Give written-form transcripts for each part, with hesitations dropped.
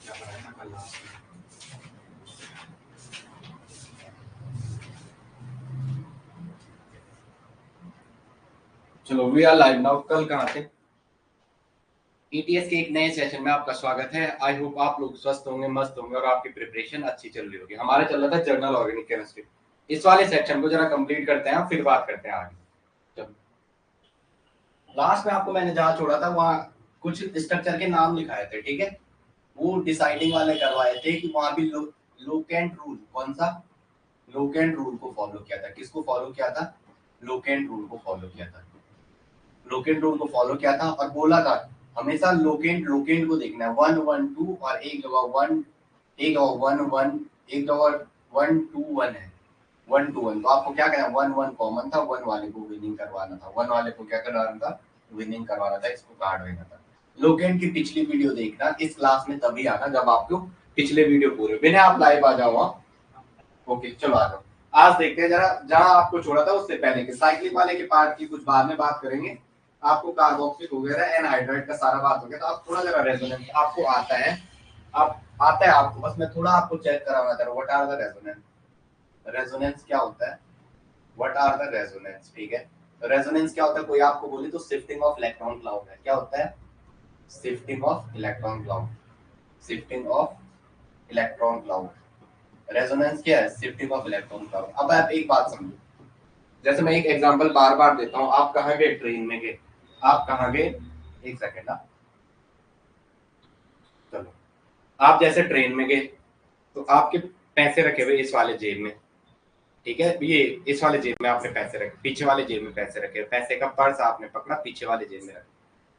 क्या पढ़ाया था कल लास्ट में? चलो वी आर लाइव नाउ। कल कहाँ थे? ईटीएस के एक नए सेशन में आपका स्वागत है। आई होप आप लोग स्वस्थ होंगे, मस्त होंगे और आपकी प्रिपरेशन अच्छी चल रही होगी। हमारा चल रहा था जर्नल ऑर्गेनिक केमिस्ट्री। इस वाले सेक्शन को जरा कंप्लीट करते हैं, फिर बात करते हैं आगे। चलो, लास्ट में आपको मैंने जहाँ छोड़ा था वहाँ कुछ स्ट्रक्चर के नाम लिखाए थे, ठीक है। वो डिसाइडिंग वाले करवाए थे कि वहां भी लोकेंट रूल, कौन सा? लोकेंट रूल को फॉलो किया था। किसको फॉलो किया था? लोकेंट रूल को फॉलो किया था। लोकेंट रूल को फॉलो किया था और बोला था हमेशा लोकेंट लोकेंट को देखना है। 1 1 2 और एक जगह 1, एक जगह 1 1, एक जगह 1 2 1 है। 1 2 1 तो आपको क्या करना है? 1 1 कॉमन था, 1 वाले को विनिंग करवाना था। 1 वाले को क्या करवाना था? विनिंग करवाना था। इसको कार्ड देना था। लोकेंट की पिछली वीडियो देखना। इस क्लास में तभी आना जब आपको पिछले वीडियो पूरे बिना आप लाइव आ जाओ। ओके चलो आ जाओ। आज देखते हैं जरा जहां आपको छोड़ा था उससे पहले के साइक्लिक वाले के पार्ट की कुछ बाद में बात करेंगे। आपको कार्बोक्सिल वगैरह एनहाइड्राइड का सारा बात हो गया, तो आप थोड़ा जरा रेजोनेंस आपको आता है। आप आता है आपको, बस मैं थोड़ा आपको चेक कराना चाह रहा हूँ। What are the resonance? Resonance क्या होता है? What are the resonance? ठीक है, रेजोनेंस क्या होता है? कोई आपको बोले तो शिफ्टिंग ऑफ इलेक्ट्रॉन क्लाउड है। क्या होता है? Shifting of electron cloud. Shifting of electron cloud. Resonance क्या है? Shifting of electron cloud. अब आप एक बात समझो, जैसे मैं एक एग्जांपल बार बार देता हूँ। आप कहाँ गए? ट्रेन में गए। आप कहाँ गए? एक सेकेंड। चलो, आप जैसे ट्रेन में गए तो आपके पैसे रखे हुए इस वाले जेब में, ठीक है। ये इस वाले जेब में आपने पैसे रखे, पीछे वाले जेब में पैसे रखे। पैसे का पर्स आपने पकड़ा, पीछे वाले जेब में रखा।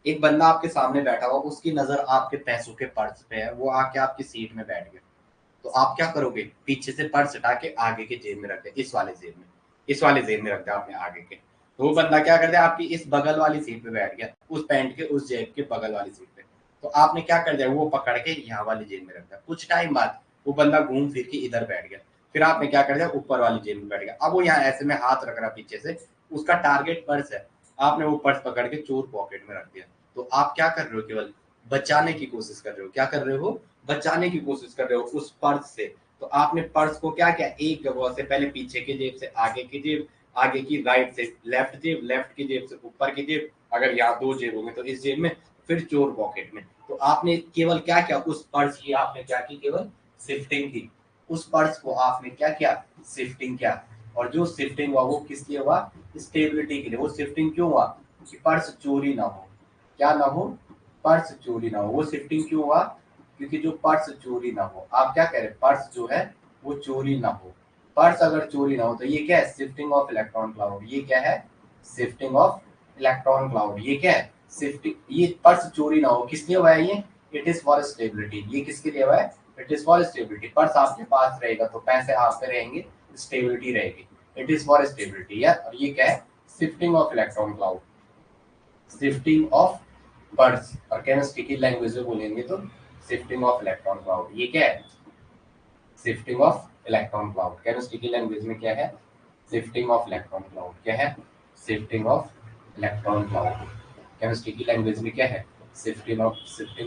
एक बंदा आपके सामने बैठा हुआ, उसकी नजर आपके पैसों के पर्स पे है, वो आके आपकी सीट में बैठ गया। तो आप क्या करोगे? पीछे से पर्स हटा के आगे के जेब में रख दे, इस वाले जेब में। इस वाले जेब में रख दिया आपने आगे के। तो वो बंदा क्या कर दिया? आपकी इस बगल वाली सीट पे बैठ गया, उस पैंट के उस जेब के बगल वाली सीट पे। तो आपने क्या कर दिया? वो पकड़ के यहाँ वाली जेब में रख दिया। कुछ टाइम बाद वो बंदा घूम फिर के इधर बैठ गया। फिर आपने क्या कर दिया? ऊपर वाली जेब में बैठ गया। अब वो यहाँ ऐसे में हाथ रख रहा पीछे से, उसका टारगेट पर्स है। आपने वो पर्स पकड़ के चोर पॉकेट में रख दिया। तो आप क्या कर रहे हो? केवल बचाने की कोशिश कर रहे हो। क्या कर रहे हो? बचाने की कोशिश कर रहे हो उस पर्स से। तो आपने पर्स को क्या किया? एक जगह से पहले पीछे की जेब से आगे की जेब, आगे की राइट से लेफ्ट जेब, लेफ्ट की जेब से ऊपर की जेब, अगर यहाँ दो जेब होंगे तो इस जेब में, फिर चोर पॉकेट में। तो आपने केवल क्या किया? उस पर्स की आपने क्या की? केवल शिफ्टिंग की। उस पर्स को आपने क्या किया? शिफ्टिंग किया। और जो शिफ्टिंग हुआ वो किस लिए हुआ? स्टेबिलिटी के लिए। वो शिफ्टिंग क्यों हुआ? कि पर्स चोरी ना हो। क्या ना हो? पर्स चोरी ना हो। वो शिफ्टिंग क्यों हुआ? क्योंकि जो पर्स चोरी ना हो। आप क्या कह रहे हैं? पर्स जो है वो चोरी ना हो। पर्स अगर चोरी ना हो तो ये क्या है? Shifting of electron cloud. ये क्या है? Shifting of electron cloud. ये क्या है? शिफ्टिंग। ये पर्स चोरी ना हो किस लिए हुआ है? ये इट इज फॉर स्टेबिलिटी। ये किसके लिए हुआ है? It is for stability. Purse आपके पास रहेगा तो पैसे आप पे रहेंगे, स्टेबिलिटी रहेगी। इट इज फॉर स्टेबिलिटी यार। और ये क्या है? Shifting of electron cloud. Shifting of purse, और केमिस्ट्री की लैंग्वेज में बोलेंगे तो शिफ्टिंग ऑफ इलेक्ट्रॉन क्लाउड। ये क्या है? Shifting of electron cloud. Chemistry की लैंग्वेज में क्या है? Shifting of electron cloud. क्या है? Shifting of electron cloud. Chemistry की लैंग्वेज में क्या है? Shifting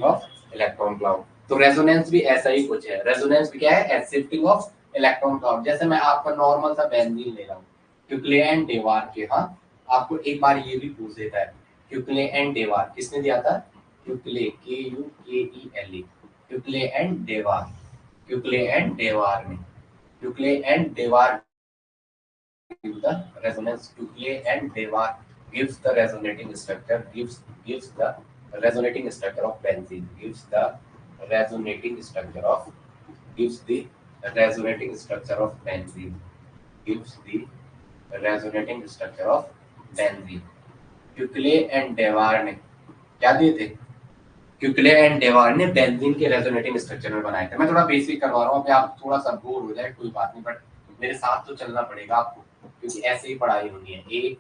of electron cloud. तो रेजोनेंस भी ऐसा ही कुछ है। रेजोनेंस भी क्या है? Shifting of electron cloud. जैसे मैं आपका नॉर्मल सा बेंजीन ले रहा हूँ, क्यूक्ले एंड डेवार के। हाँ, आपको एक बार ये भी पूछ देता है, क्यूक्ले एंड डेवार किसने दिया था? क्यूक्ले, KUKELE, क्यूक्ले एंड डेवार। क्यूक्ले एंड डेवार ने, क्यूक्ले and डेवार give the resonance. Kukle and Dewar gives the resonating structure, gives the resonating structure of benzene, gives the resonating structure of, gives the resonating structure of benzene, gives the resonating structure of benzene. Kekule and Dewar ने क्या दिए थे? क्यूकले and Dewar ने benzene के resonating structure में बनाए थे। मैं थोड़ा बेसिक करवा रहा हूँ, अभी आप थोड़ा सा बोर हो जाए कोई बात नहीं, बट मेरे साथ तो चलना पड़ेगा आपको, क्योंकि ऐसे ही पढ़ाई होनी है। 1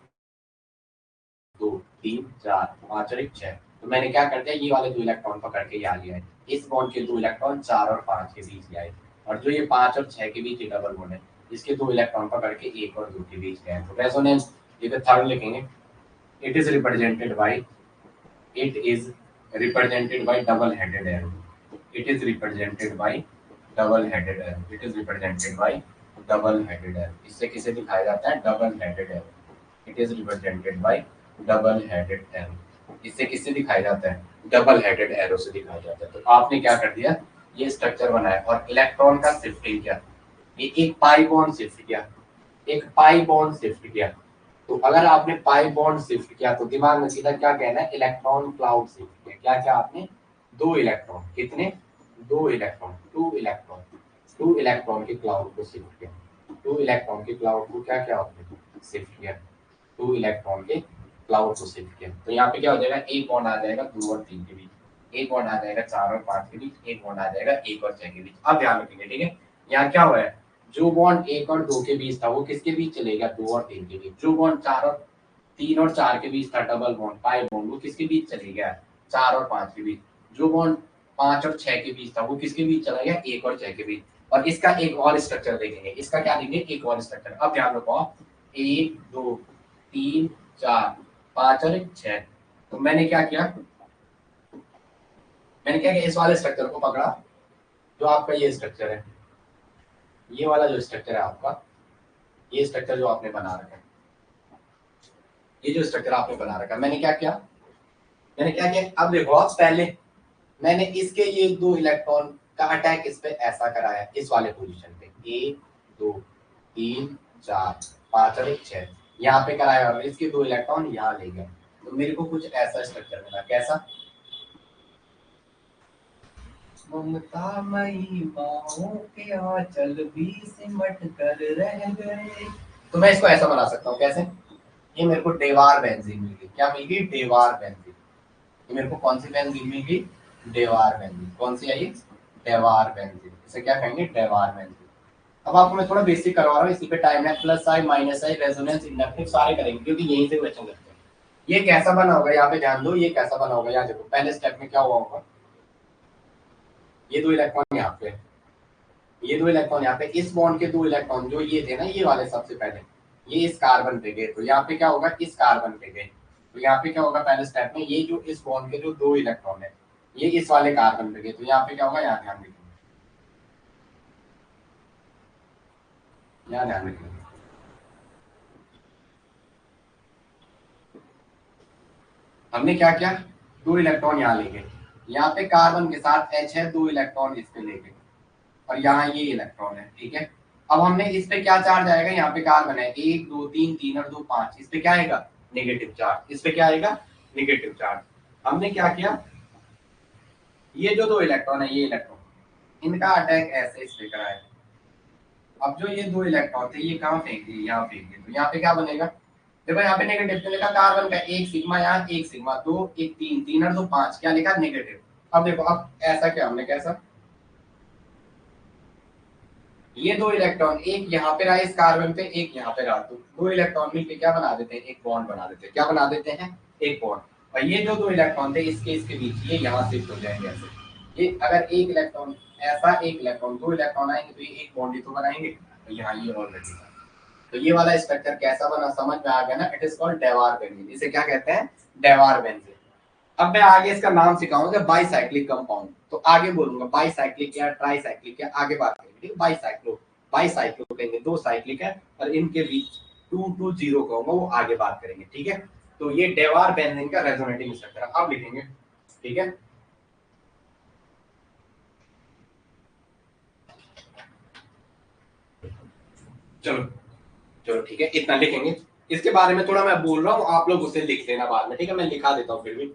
2 3 4 5 और 1 6। तो मैंने क्या कर दिया? ये वाले 2 इलेक्ट्रॉन पकड़ के यहाँ लिया है। इस बॉन्ड के 2 इलेक्ट्रॉन 4 और 5 के बीच ले आए, और जो ये 5 और 6 के बीच ये डबल बॉन्ड है, इसके 2 इलेक्ट्रॉन पकड़ के 1 और 2 के बीच ले आए। तो रेजोनेंस, ये थर्ड लिखेंगे। It is represented by, it is represented by double headed arrow. it is represented by double headed arrow. It is represented by double headed arrow. इससे किसे दिखाया जाता है? Double headed arrow. It is represented by double headed arrow. इससे किससे दिखाया जाता है? डबल हेडेड एरो से दिखाया जाता है. तो आपने क्या कर दिया, ये स्ट्रक्चर बनाया और इलेक्ट्रॉन का शिफ्टिंग किया. ये एक पाई बॉन्ड शिफ्ट किया, एक पाई बॉन्ड शिफ्ट किया. तो अगर आपने पाई बॉन्ड शिफ्ट किया तो दिमाग में सीधा क्या कहना है? इलेक्ट्रॉन क्लाउड शिफ्ट किया. क्या क्या आपने? दो इलेक्ट्रॉन. कितने? दो इलेक्ट्रॉन. टू इलेक्ट्रॉन के क्लाउड को शिफ्ट किया. टू इलेक्ट्रॉन के क्लाउड को क्या क्या आपने शिफ्ट किया? टू इलेक्ट्रॉन के क्लाउड को शिफ्ट किया. तो यहाँ पे क्या हो जाएगा? एक बॉन्ड आ जाएगा 2 और 3 के बीच, एक बॉन्ड आ जाएगा 4 और 5 के बीच, एक बॉन्ड आ जाएगा 1 और 6 के बीच. अब ध्यान रखेंगे, ठीक है? यहाँ क्या हुआ है? जो बॉन्ड 1 और 2 के बीच था वो किसके बीच चलेगा? 2 और 3 के बीच. जो बॉन्ड 3 और 4 के बीच था, डबल बॉन्ड, पाई बॉन्ड, वो किसके बीच चलेगा? 4 और 5 के बीच. जो बॉन्ड 5 और 6 के बीच था वो किसके बीच चला गया? 1 और 6 के बीच. और इसका एक और स्ट्रक्चर देखेंगे. इसका क्या देंगे? एक और स्ट्रक्चर. अब ध्यान रखो, 1 2 3 4 5 और 6. तो मैंने क्या किया? इस वाले स्ट्रक्चर को पकड़ा, जो आपका ये स्ट्रक्चर है, ये वाला जो स्ट्रक्चर है आपका, ये स्ट्रक्चर जो आपने बना रखा है, ये जो स्ट्रक्चर आपने बना रखा है, मैंने क्या किया? अब देखो, पहले मैंने इसके ये 2 इलेक्ट्रॉन का अटैक इस पे ऐसा कराया, इस वाले पोजीशन पे 1 2 3 4 5 और 6 यहाँ पे कराया और इसके 2 इलेक्ट्रॉन यहाँ ले गए. तो मेरे को कुछ ऐसा स्ट्रक्चर मिला. कैसा? ममता मई बाहों के आंचल भी सिमट कर रह गए. तो मैं इसको ऐसा बना सकता हूँ. कैसे? ये मेरे को डेवार बेंजीन मिल गई. क्या मिल गई? डेवार बेंजीन. ये मेरे को कौन सी बेंजीन मिल गई? डेवार बेंजीन. कौन सी आई? डेवार बेंजीन. इसे क्या कहेंगे? डेवार बेंजीन. अब आपको मैं थोड़ा बेसिक करवा रहा हूँ. इसी पे टाइम है. प्लस आई, माइनस आई, रेजोनेंस, इंडक्टिव सारे करेंगे क्योंकि यहीं से क्वेश्चन करते हैं. ये कैसा बना होगा? यहाँ पे ध्यान दो, ये कैसा बना होगा. यहाँ देखो, पहले स्टेप में क्या हुआ होगा? ये 2 इलेक्ट्रॉन यहाँ पे, ये 2 इलेक्ट्रॉन यहाँ पे, इस बॉन्ड के 2 इलेक्ट्रॉन जो ये थे ना, ये वाले सबसे पहले ये इस कार्बन पे गए. तो यहाँ पे क्या होगा? इस कार्बन पे गए. तो यहाँ पे क्या होगा? पहले स्टेप में ये जो इस बॉन्ड के जो 2 इलेक्ट्रॉन है, ये इस वाले कार्बन पे गए. तो यहाँ पे क्या होगा? यहाँ ध्यान रखिए, यहाँ ध्यान रखिए. हमने क्या किया? 2 इलेक्ट्रॉन यहाँ ले गए. यहाँ पे कार्बन के साथ H है, 2 इलेक्ट्रॉन इस पे ले गए और यहाँ ये इलेक्ट्रॉन है. ठीक है? अब हमने इस पे क्या चार्ज आएगा? यहाँ पे कार्बन है 1 2 3 3 और 2 5. इस पे क्या आएगा? Negative charge. इस पे क्या आएगा? Negative charge. हमने क्या किया? ये जो 2 इलेक्ट्रॉन है, ये इलेक्ट्रॉन, इनका अटैक ऐसे इस पे कराया. अब जो ये 2 इलेक्ट्रॉन थे, ये कहाँ फेंक दिए? यहाँ फेंक दिए. तो यहाँ पे क्या बनेगा? देखो, यहाँ पे नेगेटिव क्यों लिखा? कार्बन का 1 सिग्मा, यहाँ 1 सिग्मा, 2 1 3 3 और 2 5. क्या लिखा? नेगेटिव. अब देखो, अब ऐसा क्या हमने कैसा, ये 2 इलेक्ट्रॉन, एक यहाँ पे रहा इस कार्बन पे, एक यहाँ पे रहा. तो 2 इलेक्ट्रॉन मिलकर क्या बना देते हैं? एक बॉन्ड बना देते हैं. क्या बना देते हैं? एक बॉन्ड. और ये जो 2 इलेक्ट्रॉन थे, इसके बीच ये यहाँ शिफ्ट हो जाएंगे ऐसे. ये अगर एक इलेक्ट्रॉन ऐसा, एक इलेक्ट्रॉन, 2 इलेक्ट्रॉन आएंगे तो ये एक बॉन्ड ही तो बनाएंगे. तो यहाँ ये और लगेगा. तो ये वाला स्ट्रक्चर कैसा बना? समझ में आ गया ना? It is called Dewar benzene. इसे क्या कहते हैं? Dewar benzene. अब मैं आगे इसका नाम सिखाऊंगा, बाईसाइक्लिक कंपाउंड. तो आगे बोलूंगा बाईसाइक्लिक या ट्राईसाइक्लिक, या आगे बात करेंगे. ठीक है? बाईसाइक्लो कहेंगे, 2 साइक्लिक है और इनके बीच 2 2 0 कहूंगा, वो आगे बात करेंगे. ठीक है? तो ये डेवार बेंजीन का रेजोनेटिंग स्ट्रक्चर अब लिखेंगे. ठीक है? चलो ठीक है, इतना लिखेंगे. इसके बारे में थोड़ा मैं बोल रहा हूँ, आप लोग उसे लिख लेना बाद में. ठीक है? मैं लिखा देता हूँ फिर भी.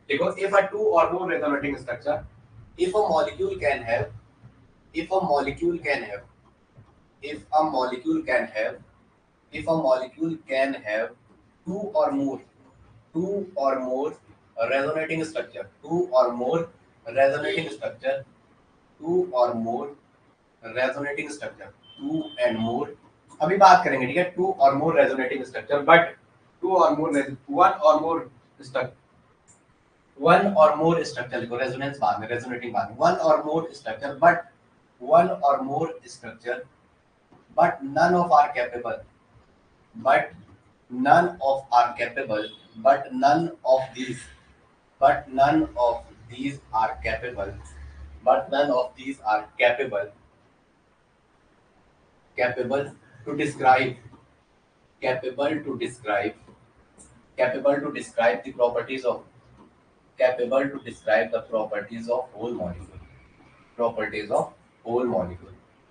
देखो, if a 2 or more resonating structure, if a molecule can have if a molecule can have if a molecule can have if a molecule can have two or more resonating structure, two or more resonating structure, two or more resonating structure, two and more. अभी बात करेंगे. ठीक है? To और मोर resonating structure, but to और more one और मोर structure लिखो. Resonance बाद में, रेजोनेटिंग बाद में. वन और मोर structure, but none of are capable but none of are capable but none of these are capable but none of these are capable to describe capable to describe capable to describe the properties of capable to describe the properties of whole molecule.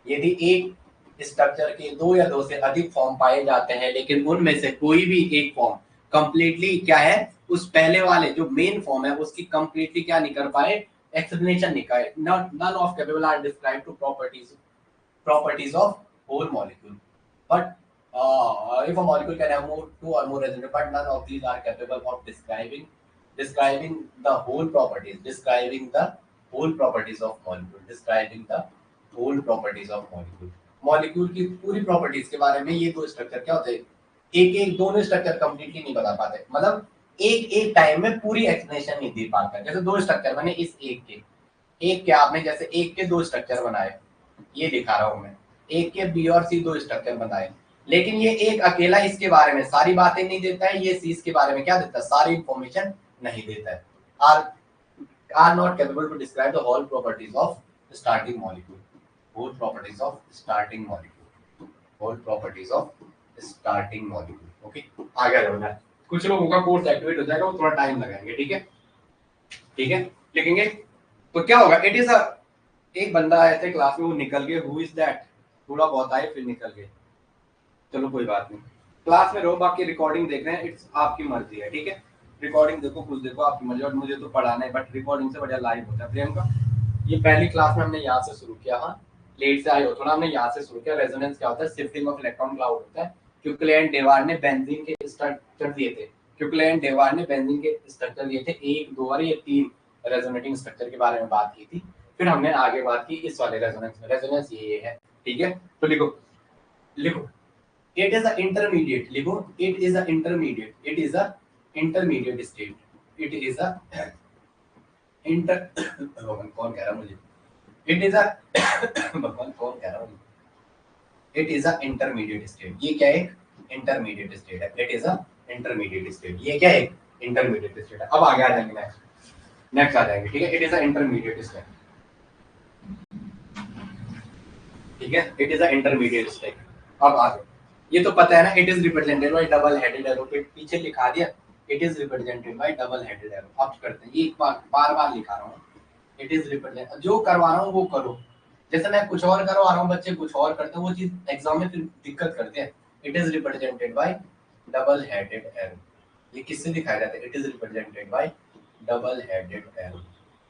यदि एक structure के दो या दो से अधिक form पाए जाते हैं लेकिन उनमें से कोई भी एक फॉर्म कंप्लीटली क्या है उस पहले वाले जो मेन फॉर्म है उसकी कंप्लीटली क्या नहीं कर पाए एक्सप्लेनेशन नहीं करे none of capable are described to properties of whole molecule. But if a molecule can have two or more resonators, but none of these are capable of describing the whole properties, describing the whole properties of molecule, describing the whole properties of molecule. Molecule की पूरी properties के बारे में ये दो structure क्या होते हैं एक एक दोनों स्ट्रक्चर कंप्लीटली नहीं बता पाते मतलब एक एक टाइम में पूरी एक्सप्लेनेशन नहीं दे पाता जैसे दो स्ट्रक्चर बने इस एक के आपने जैसे एक के दो स्ट्रक्चर बनाए ये दिखा रहा हूं मैं एक के बी और सी दो स्ट्रक्चर बनाए लेकिन ये एक अकेला इसके बारे में सारी बातें नहीं देता है ये सी इसके बारे में क्या देता है सारी इंफॉर्मेशन नहीं देता है are not capable to describe the whole properties of starting molecule whole properties of starting molecule okay आगे बढ़ना है कुछ लोगों का कोर्स एक्टिवेट हो जाएगा वो थोड़ा टाइम लगाएंगे ठीक है लिखेंगे तो क्या होगा इट इज एक बंदा ऐसे क्लास में वो निकल गए हु इज दैट थोड़ा बहुत आए फिर निकल गए चलो कोई बात नहीं क्लास में रहो बाकी रिकॉर्डिंग देख रहे हैं इट्स आपकी मर्जी है ठीक है रिकॉर्डिंग देखो कुछ देखो आपकी मर्जी और मुझे तो पढ़ाना है बट रिकॉर्डिंग से बढ़िया लाइव होता है प्रियंका ये पहली क्लास में हमने यहाँ से शुरू किया हाँ लेट से आए हो थोड़ा हमने यहाँ से शुरू किया रेजोनेंस क्या होता है शिफ्टिंग ऑफ इलेक्ट्रॉन क्लाउड होता है क्यूकले एंड डेवार्ड ने बेंजीन के स्ट्रक्चर दिए थे क्यूकले एंड डेवार्ड ने बेंजीन के स्ट्रक्चर दिए थे एक दो और ये तीन रेजोनेटिंग स्ट्रक्चर के बारे में बात की थी फिर हमने आगे बात की इस वाले रेजोनेंस ये है ठीक है तो लिखो it is a intermediate लिखो it is a intermediate state it is a भगवान कौन कह रहा मुझे it is a भगवान कौन कह रहा मुझे it is a intermediate state ये क्या है intermediate state है it is a intermediate state ये क्या है intermediate state है अब आगे आ जाएंगे नेक्स्ट आ जाएंगे ठीक है it is a intermediate state ठीक है it is a intermediate state अब आगे ये तो पता है ना it is represented by double headed arrow पीछे लिखा दिया it is represented by double headed arrow अब करते हैं एक बार लिखा रहा हूँ इट इज रिप्रेजेंट जो करवा रहा हूँ वो करो जैसे मैं कुछ और करवा रहा हूँ बच्चे कुछ और करते हैं वो चीज एग्जाम में फिर दिक्कत करते हैं it is represented by double headed arrow ये किससे दिखाया जाता है it is represented by double headed arrow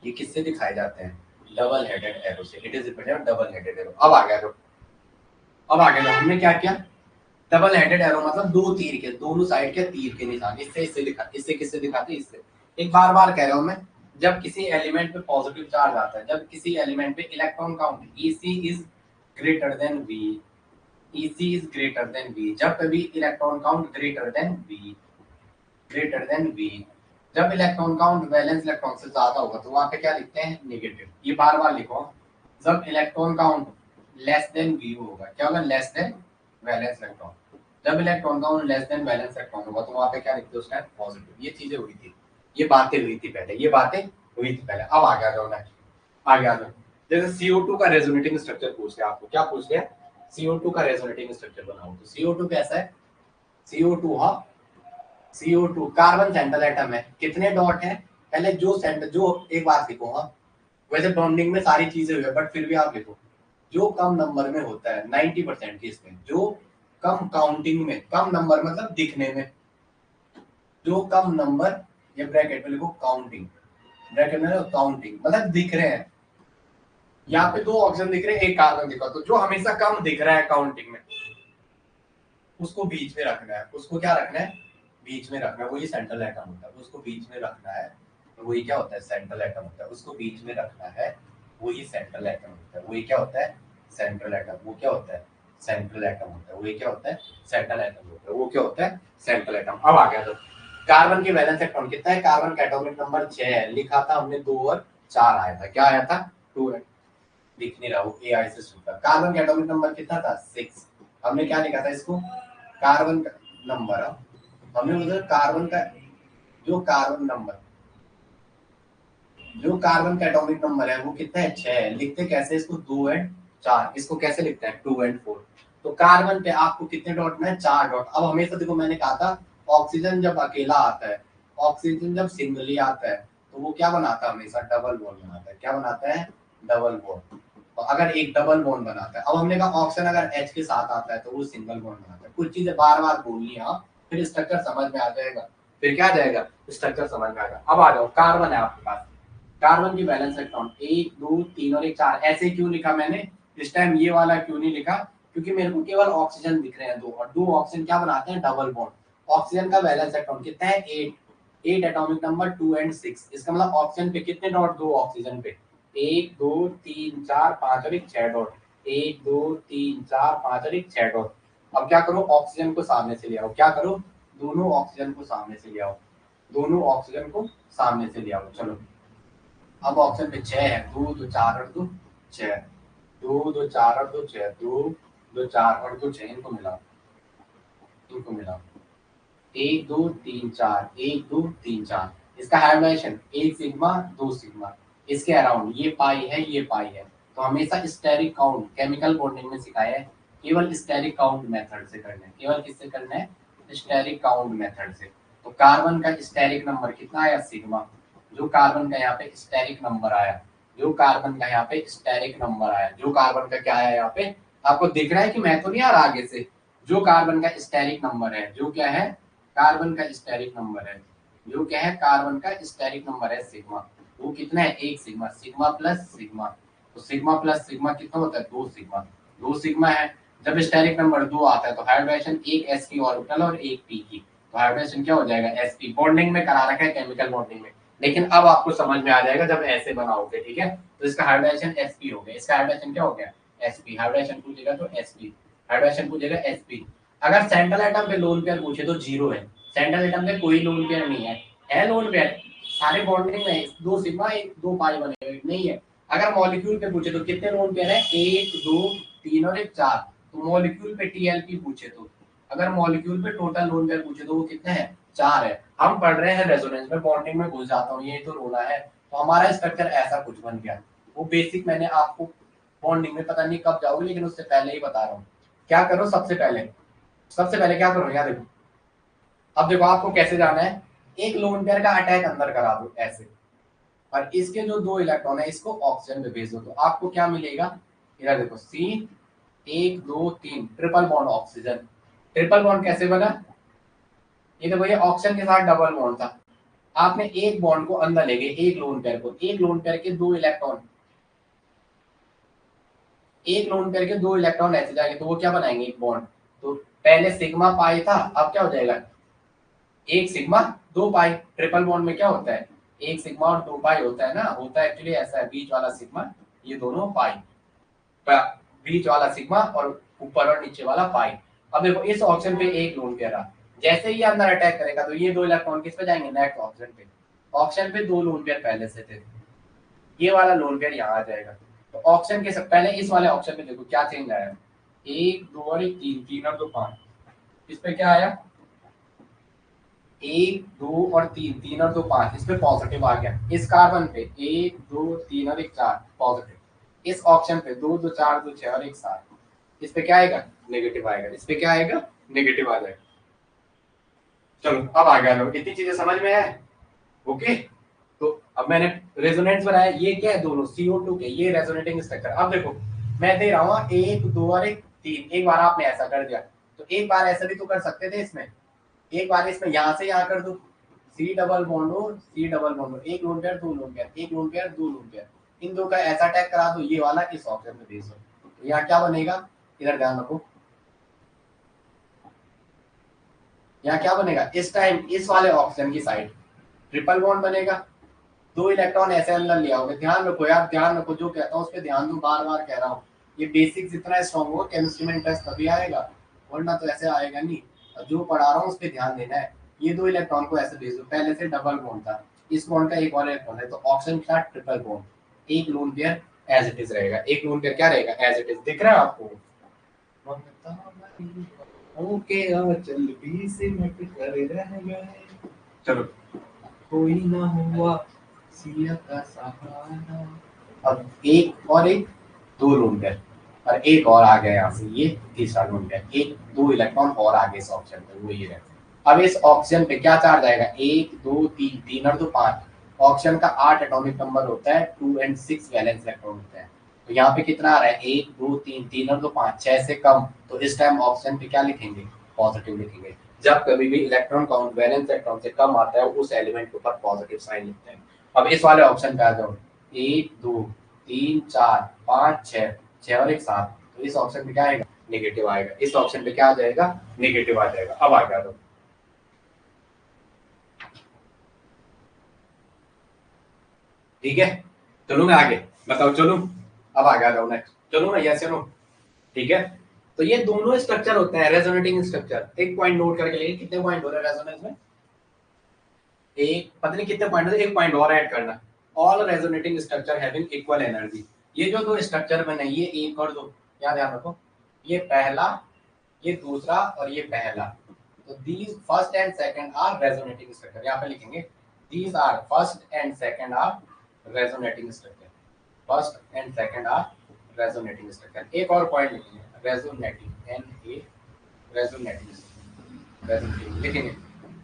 ये किससे दिखाए जाते हैं डबल हेडेड एरो से it is represented double headed arrow अब आ गया हमने क्या किया डबल हेडेड एरो मतलब दो तीर के दोनों साइड के तीर के निशान इससे दिखा इससे किससे दिखाते हैं इससे एक बार कह रहा हूं मैं जब किसी एलिमेंट पे पॉजिटिव चार्ज आता है जब किसी एलिमेंट पे electron count EC is greater than V जब कभी electron count greater than V जब इलेक्ट्रॉन काउंट वैलेंस इलेक्ट्रॉन से ज्यादा होगा तो वहां पे क्या लिखते हैं नेगेटिव ये बार लिखो जब electron count less than V होगा क्या होगा लेस देन वैलेंस इलेक्ट्रॉन जब electron count less than valence electron होगा तो वहां पे क्या लिखते हैं उस टाइम पॉजिटिव ये चीजें हुई थी ये बातें हुई थी पहले अब आगे आ जाओ जैसे CO2 का रेजोनेटिंग स्ट्रक्चर पूछ लिया आपको क्या पूछ लिया CO2 का रेजोनेटिंग स्ट्रक्चर बनाओ तो CO2 कैसा है CO2 कार्बन सेंट्रल एटम है कितने डॉट है पहले जो एक बात लिखो हाँ वैसे बॉन्डिंग में सारी चीजें हुई है बट फिर भी आप लिखो जो कम नंबर में होता है 90% केस में जो कम काउंटिंग में कम नंबर मतलब दिखने में जो कम नंबर ये ब्रैकेट में लिखो काउंटिंग मतलब दिख रहे हैं यहाँ पे दो ऑप्शन दिख रहे हैं एक कार्बन दिखा तो जो हमेशा कम दिख रहा है काउंटिंग में उसको बीच में रखना है उसको क्या रखना है बीच में रखना है वही सेंट्रल एटम होता है उसको बीच में रखना है वही क्या होता है सेंट्रल एटम होता है उसको बीच में रखना है वही सेंट्रल एटम होता है वही क्या होता है सेंट्रल एटम वो क्या होता है सेंट्रल एटम होता है वही क्या होता है सेंट्रल एटम होता है वो क्या होता है सेंट्रल एटम अब आ गया तो कार्बन की वैलेंस इलेक्ट्रॉन कितना है कार्बन का एटॉमिक नंबर 6 है लिखा था हमने 2 और 4 आया था क्या आया था 2 दिख नहीं रहा वो AI से सुनता कार्बन का एटॉमिक नंबर कितना था 6 हमने क्या लिखा था इसको कार्बन का नंबर हमने मतलब कार्बन का जो कार्बन नंबर जो कार्बन का एटॉमिक नंबर है वो कितना है 6 है। लिखते कैसे इसको 2 एंड 4, इसको कैसे लिखते हैं 2 एंड 4। तो कार्बन पे आपको कितने डॉट में 4 डॉट। अब हमेशा देखो मैंने कहा था ऑक्सीजन जब अकेला आता है, ऑक्सीजन जब सिंगली आता है तो वो क्या बनाता है हमेशा डबल बॉन्ड बनाता है। क्या बनाता है डबल बॉन्ड। तो अगर एक डबल बॉन्ड बनाता है, अब हमने कहा ऑक्सीजन अगर H के साथ आता है तो वो सिंगल बॉन्ड बनाता है। कुछ चीजें बार बार बोलनी है फिर स्ट्रक्चर समझ में आ जाएगा। फिर क्या आ जाएगा स्ट्रक्चर समझ में आएगा। अब आ जाओ कार्बन है आपके पास, कार्बन की बैलेंस इलेक्ट्रॉन 1 2 3 और 1 4। ऐसे क्यों लिखा मैंने इस टाइम ये वाला क्यों नहीं लिखा, क्योंकि मेरे को केवल ऑक्सीजन दिख रहे हैं दो, और दो ऑक्सीजन क्या बनाते हैं डबल बॉन्ड। ऑक्सीजन का बैलेंस इलेक्ट्रॉन कितना है 8, 8 एटॉमिक नंबर 2 एंड 6। इसका मतलब ऑक्सीजन पे कितने डॉट, दो ऑक्सीजन पे 1 2 3 4 5 और 1 6 डॉट। 1 2 3 4 5 और 1 6 डॉट। अब क्या करो ऑक्सीजन को सामने से ले आओ, क्या करो दोनों ऑक्सीजन को सामने से ले आओ, दोनों ऑक्सीजन को सामने से ले आओ। चलो अब ऑप्शन पे 6 है, 2 2 4 और 2 6, 2 2 4 और 2 6, 2 2 4 और 2 6। इनको मिलाओ, इनको मिलाओ 1 2 3 4 1 2 3 4। इसका हाइब्रिडेशन 1 सिग्मा 2 सिग्मा। इसके अराउंड ये पाई है ये पाई है। तो हमेशा स्टेरिक काउंट केमिकल बॉन्डिंग में सिखाया है केवल स्टेरिक काउंट मेथड से करना है। केवल किससे करना है स्टेरिक काउंट मेथड से। तो कार्बन का स्टेरिक नंबर कितना आया सिग्मा। जो कार्बन का यहाँ पे स्टेरिक नंबर आया, जो कार्बन का यहाँ पे स्टेरिक नंबर आया, जो कार्बन का क्या आया यहाँ पे आपको दिख रहा है कि मैं तो नहीं आ रहा आगे से। जो कार्बन का स्टेरिक नंबर है, जो क्या है कार्बन का स्टेरिक नंबर है, जो क्या है कार्बन का स्टेरिक नंबर है सिग्मा। वो कितना है 1 सिग्मा, सिग्मा प्लस सिग्मा। तो सिग्मा प्लस सिग्मा कितना होता है 2 सिग्मा, 2 सिग्मा है। जब स्टेरिक नंबर 2 आता है तो हाइब्रिडेशन एक sp ऑर्बिटल और एक p की। तो हाइब्रिडेशन क्या हो जाएगा sp। बॉन्डिंग में करा रखा है केमिकल बॉन्डिंग में, लेकिन अब आपको समझ में आ जाएगा जब ऐसे बनाओगे। ठीक है तो इसका हाइब्रिडेशन sp हो गया, इसका हाइब्रिडेशन क्या हो गया sp। हाइब्रिडेशन पूछेगा तो sp, हाइब्रिडेशन पूछेगा sp। अगर सेंट्रल एटम पे लोन पेयर पूछे तो 0 है। सेंट्रल एटम पे कोई लोन पेयर नहीं है लोन पेयर सारे बॉन्डिंग में 2 सिग्मा 1 2 पाई बने हुए नहीं है। अगर मॉलिक्यूल पे पूछे तो कितने लोन पेयर है 1 2 3 और 1 4। तो मॉलिक्यूल पे टीएलपी पूछे तो, अगर मॉलिक्यूल पे टोटल लोन पेयर पूछे तो वो कितने हैं 4 है। हम पढ़ रहे हैं रेजोनेंस में, बॉन्डिंग में घुस जाता हूँ ये तो रोना है। तो हमारा स्ट्रक्चर ऐसा कुछ बन गया। वो बेसिक मैंने आपको बॉन्डिंग में पता नहीं कब जाओगे लेकिन उससे पहले ही बता रहा हूँ। क्या करो सबसे पहले क्या करो यार देखो। अब देखो आपको कैसे जाना है, एक लोन पेयर का अटैक अंदर करा दो ऐसे, और इसके जो 2 इलेक्ट्रॉन है इसको ऑक्सीजन में भेज दो। तो आपको क्या मिलेगा इधर देखो C 1 2 3 triple bond oxygen. Triple bond कैसे बना, ये देखो ये ऑक्सीजन के साथ डबल बॉन्ड था। आपने एक बॉन्ड को अंदर ले गए एक लोन पेयर को, एक लोन पेयर के 2 इलेक्ट्रॉन, एक लोन पेयर के 2 इलेक्ट्रॉन ऐसे जाएंगे तो वो क्या बनाएंगे एक बॉन्ड। तो पहले सिग्मा पाई था अब क्या हो जाएगा 1 सिग्मा 2 पाई। ट्रिपल बॉन्ड में क्या होता है 1 सिग्मा और 2 पाई होता है ना, होता है एक्चुअली ऐसा है बीच वाला सिग्मा ये दोनों पाई, बीच वाला सिग्मा और ऊपर और नीचे वाला पाई। अब देखो इस ऑप्शन पे एक लोन पेयर रहा, जैसे ही अंदर अटैक करेगा तो ये 2 इलेक्ट्रॉन किस पे जाएंगे नेक्स्ट ऑप्शन पे। ऑप्शन पे 2 लोन पेयर पहले से थे, ये वाला लोन पेयर यहाँ आ जाएगा। तो ऑप्शन के सब पहले इस वाले ऑप्शन पे देखो क्या चेंज आया 1 2 और 1 3 3 और 2 5। इस पे क्या आया 1 2 और 3 3 और 2 5। इस पे पॉजिटिव आ गया। इस कार्बन पे 1 2 3 और 1 4 पॉजिटिव। इस ऑप्शन पे 2 2 4 2 6 और 1 7। इस पे क्या आएगा नेगेटिव आएगा, इस पे क्या आएगा नेगेटिव आ जाएगा। चलो अब आ गया लोग, इतनी चीजें समझ में है ओके। तो अब मैंने रेजोनेंस बनाया, ये क्या है दोनों CO2 के, ये रेजोनेटिंग स्ट्रक्चर। अब देखो मैं दे रहा हूँ 1 2 और 1 3। एक बार आपने ऐसा कर दिया तो एक बार ऐसा भी तो कर सकते थे इसमें, एक बार इसमें यहाँ से यहाँ कर दो C डबल बॉन्ड हो C डबल बॉन्ड हो, एक लोन पेयर 2 लोन पेयर, एक लोन पेयर 2 लोन पेयर, इन दो का ऐसा अटैक करा दो ये वाला इस ऑप्शन में भेज दो। तो यहाँ क्या बनेगा इधर ध्यान रखो, यहाँ क्या बनेगा इस टाइम इस वाले ऑप्शन की साइड ट्रिपल बॉन्ड बनेगा। 2 इलेक्ट्रॉन ऐसे अंदर ले आओगे। ध्यान रखो यार ध्यान रखो, जो कहता हूँ उस पर ध्यान दो, बार बार कह रहा हूँ। ये बेसिक जितना स्ट्रॉन्ग होगा केमिस्ट्री में इंटरेस्ट तभी आएगा, वरना तो ऐसे आएगा नहीं। जो पढ़ा रहा हूँ उस पर ध्यान देना है। ये 2 इलेक्ट्रॉन को ऐसे भेज दो, पहले से डबल बॉन्ड था, इस बॉन्ड का एक और इलेक्ट्रॉन है तो ऑप्शन के साथ ट्रिपल बॉन्ड। एक lone pair as it is रहेगा, एक लोन पेयर क्या रहेगा एज इट इज। दिख रहा है आपको ओके चल भी से मत कर रह गए। चलो कोई ना हुआ सिया का सहारा। अब एक और एक, दो लोन पेयर और एक और आ गया यहाँ से, ये तीसरा लोन पेयर, एक दो इलेक्ट्रॉन और आगे इस ऑप्शन पे, वो ये रहते हैं। अब इस ऑप्शन पे क्या चार्ज आएगा, एक दो तीन, तीन और दो पांच, ऑप्शन का 8 एटॉमिक नंबर होता है, 2 and 6 वैलेंस इलेक्ट्रॉन होते हैं। तो यहाँ पे कितना आ रहा है, एक दो तीन, तीन और दो पांच, 6 से कम, तो इस टाइम ऑप्शन पे क्या लिखेंगे, पॉजिटिव लिखेंगे। जब कभी भी इलेक्ट्रॉन काउंट वैलेंस इलेक्ट्रॉन से कम आता है, उस एलिमेंट के ऊपर पॉजिटिव साइन लिखते हैं। अब इस वाले ऑप्शन पे आ जाओ, एक दो तीन चार पाँच छः, छः और एक सात, तो इस ऑप्शन पे क्या आएगा, नेगेटिव आएगा। इस ऑप्शन पे क्या आ जाएगा, नेगेटिव आ जाएगा। अब आ गया दो, ठीक है। चलो मैं आगे बताओ, चलो अब आ गया नेक्स्ट, चलो मैं यस या नो, ठीक है। तो ये दोनों स्ट्रक्चर होते हैं रेजोनेटिंग स्ट्रक्चर। एक पॉइंट नोट करके लिए, कितने पॉइंट हो रहे हैं रेजोनेंस में, एक पता नहीं कितने पॉइंट, एक पॉइंट और ऐड करना। All resonating structure having equal energy. ये जो दो स्ट्रक्चर बने, ये एक और दो, याद ध्यान रखो, ये पहला, ये दूसरा और ये पहला। तो these first and second are resonating structure, यहाँ पे लिखेंगे these are first and second are resonating structure, first and second are resonating structure. एक और पॉइंट लिखेंगे resonating, an a resonating, resonating लिखेंगे,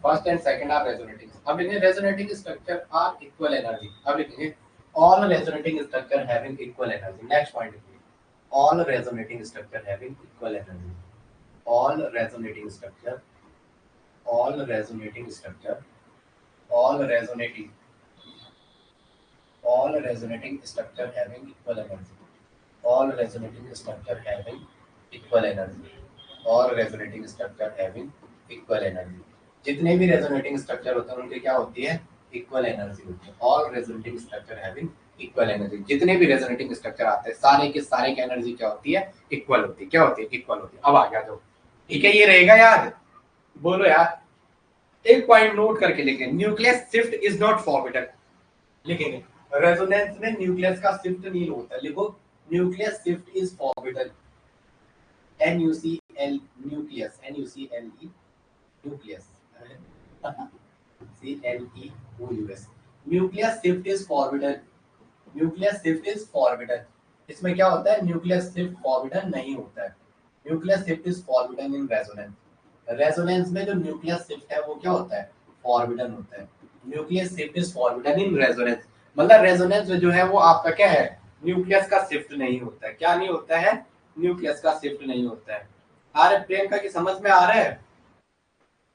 first and second are resonating. अब लिखेंगे resonating structure are equal energy. अब लिखेंगे all resonating structure having equal energy. Next point लिखेंगे all resonating structure having equal energy, all resonating structure, all resonating structure, all resonating, all resonating structure having equal energy, all resonating structure having equal energy, all resonating structure having equal energy। जितने भी resonating structure होते हैं उनके क्या होती है, equal energy होती है। All resonating structure having equal energy, जितने भी रेजोनेटिंग स्ट्रक्चर आते हैं सारे के सारे की एनर्जी क्या होती है, इक्वल होती है। क्या होती है, इक्वल होती है। अब आ गया जो, ठीक है, ये रहेगा याद, बोलो यार। एक पॉइंट नोट करके लिखें, nucleus shift is not forbidden. लिखेंगे रेजोनेंस में न्यूक्लियस का शिफ्ट नहीं होता, लिखो nucleus shift is forbidden, NuCl nucleus, NuCle nucleus, CLEOUS, nucleus shift is forbidden, nucleus shift is forbidden. इसमें क्या होता है, न्यूक्लियस शिफ्ट फॉरबिडन नहीं होता है। Nucleus shift is forbidden in resonance. Resonance में जो न्यूक्लियस शिफ्ट है वो क्या होता है, फॉरबिडन होता है। Nucleus shift is forbidden in resonance, मतलब रेजोनेंस में जो है वो आपका क्या है, न्यूक्लियस का शिफ्ट नहीं होता है। क्या नहीं होता है, न्यूक्लियस का शिफ्ट नहीं होता है। आ रहे प्रियंका की समझ में आ रहा है,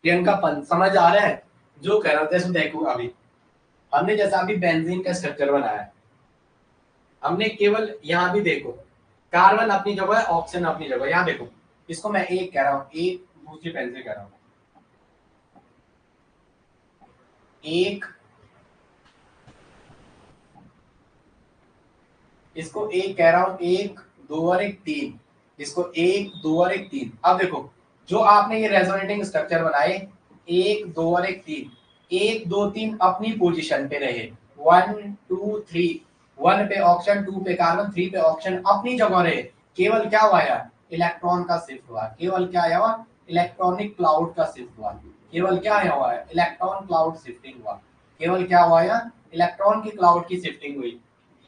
प्रियंका समझ आ रहा है जो कह रहा था। देखो अभी हमने जैसा अभी बेंजीन का स्ट्रक्चर बनाया है, हमने केवल यहाँ भी देखो, कार्बन अपनी जगह है, ऑक्सीजन अपनी जगह। यहाँ देखो, इसको मैं एक कह रहा हूँ, एक दूसरी पेन से कह रहा हूँ, एक, इसको एक कह रहा हूँ, एक दो और एक तीन, इसको एक दो और एक तीन। अब देखो जो आपने ये रेजोनेटिंग स्ट्रक्चर बनाए, एक दो और एक तीन, एक दो तीन अपनी पोजीशन पे रहे, 1 2 3, 1 पे ऑक्सीजन, 2 पे कार्बन, 3 पे ऑक्सीजन अपनी जगह रहे। केवल क्या हुआ यार, इलेक्ट्रॉन का शिफ्ट हुआ। केवल क्या आया हुआ, इलेक्ट्रॉनिक क्लाउड का शिफ्ट हुआ। केवल क्या आया हुआ है, इलेक्ट्रॉन क्लाउड शिफ्टिंग हुआ। केवल क्या हुआ यार, इलेक्ट्रॉन की क्लाउड की शिफ्टिंग हुई।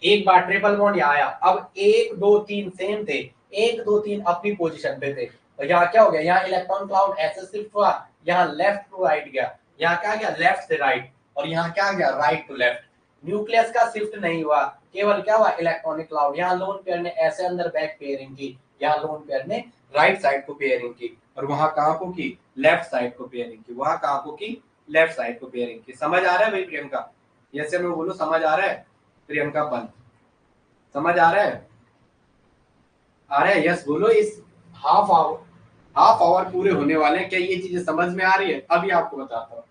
एक बार ट्रिपल बॉन्ड यहाँ आया, अब एक दो तीन सेम थे, एक दो तीन अपनी पोजीशन पे थे, तो यहाँ क्या हो गया, यहाँ इलेक्ट्रॉन क्लाउड ऐसे शिफ्ट हुआ, यहाँ लेफ्ट टू राइट गया, यहाँ क्या गया, लेफ्ट से राइट, और यहाँ क्या गया, राइट टू लेफ्ट। न्यूक्लियस का शिफ्ट नहीं हुआ, केवल क्या हुआ, इलेक्ट्रॉनिक क्लाउड। यहाँ लोन पेयर ने ऐसे अंदर बैक पेयरिंग की, यहाँ लोन पेयर ने राइट साइड को पेयरिंग की, और वहां कहाँ को की, लेफ्ट साइड को पेयरिंग की, वहां कहाँ को की, लेफ्ट साइड को पेयरिंग की। समझ आ रहा है भाई प्रियंका, जैसे मैं बोलूं समझ आ रहा है, प्रियंका पंत समझ आ रहा है, आ रहा है, यस बोलो। इस हाफ आवर पूरे होने वाले हैं, क्या ये चीजें समझ में आ रही है, अभी आपको बताता हूँ।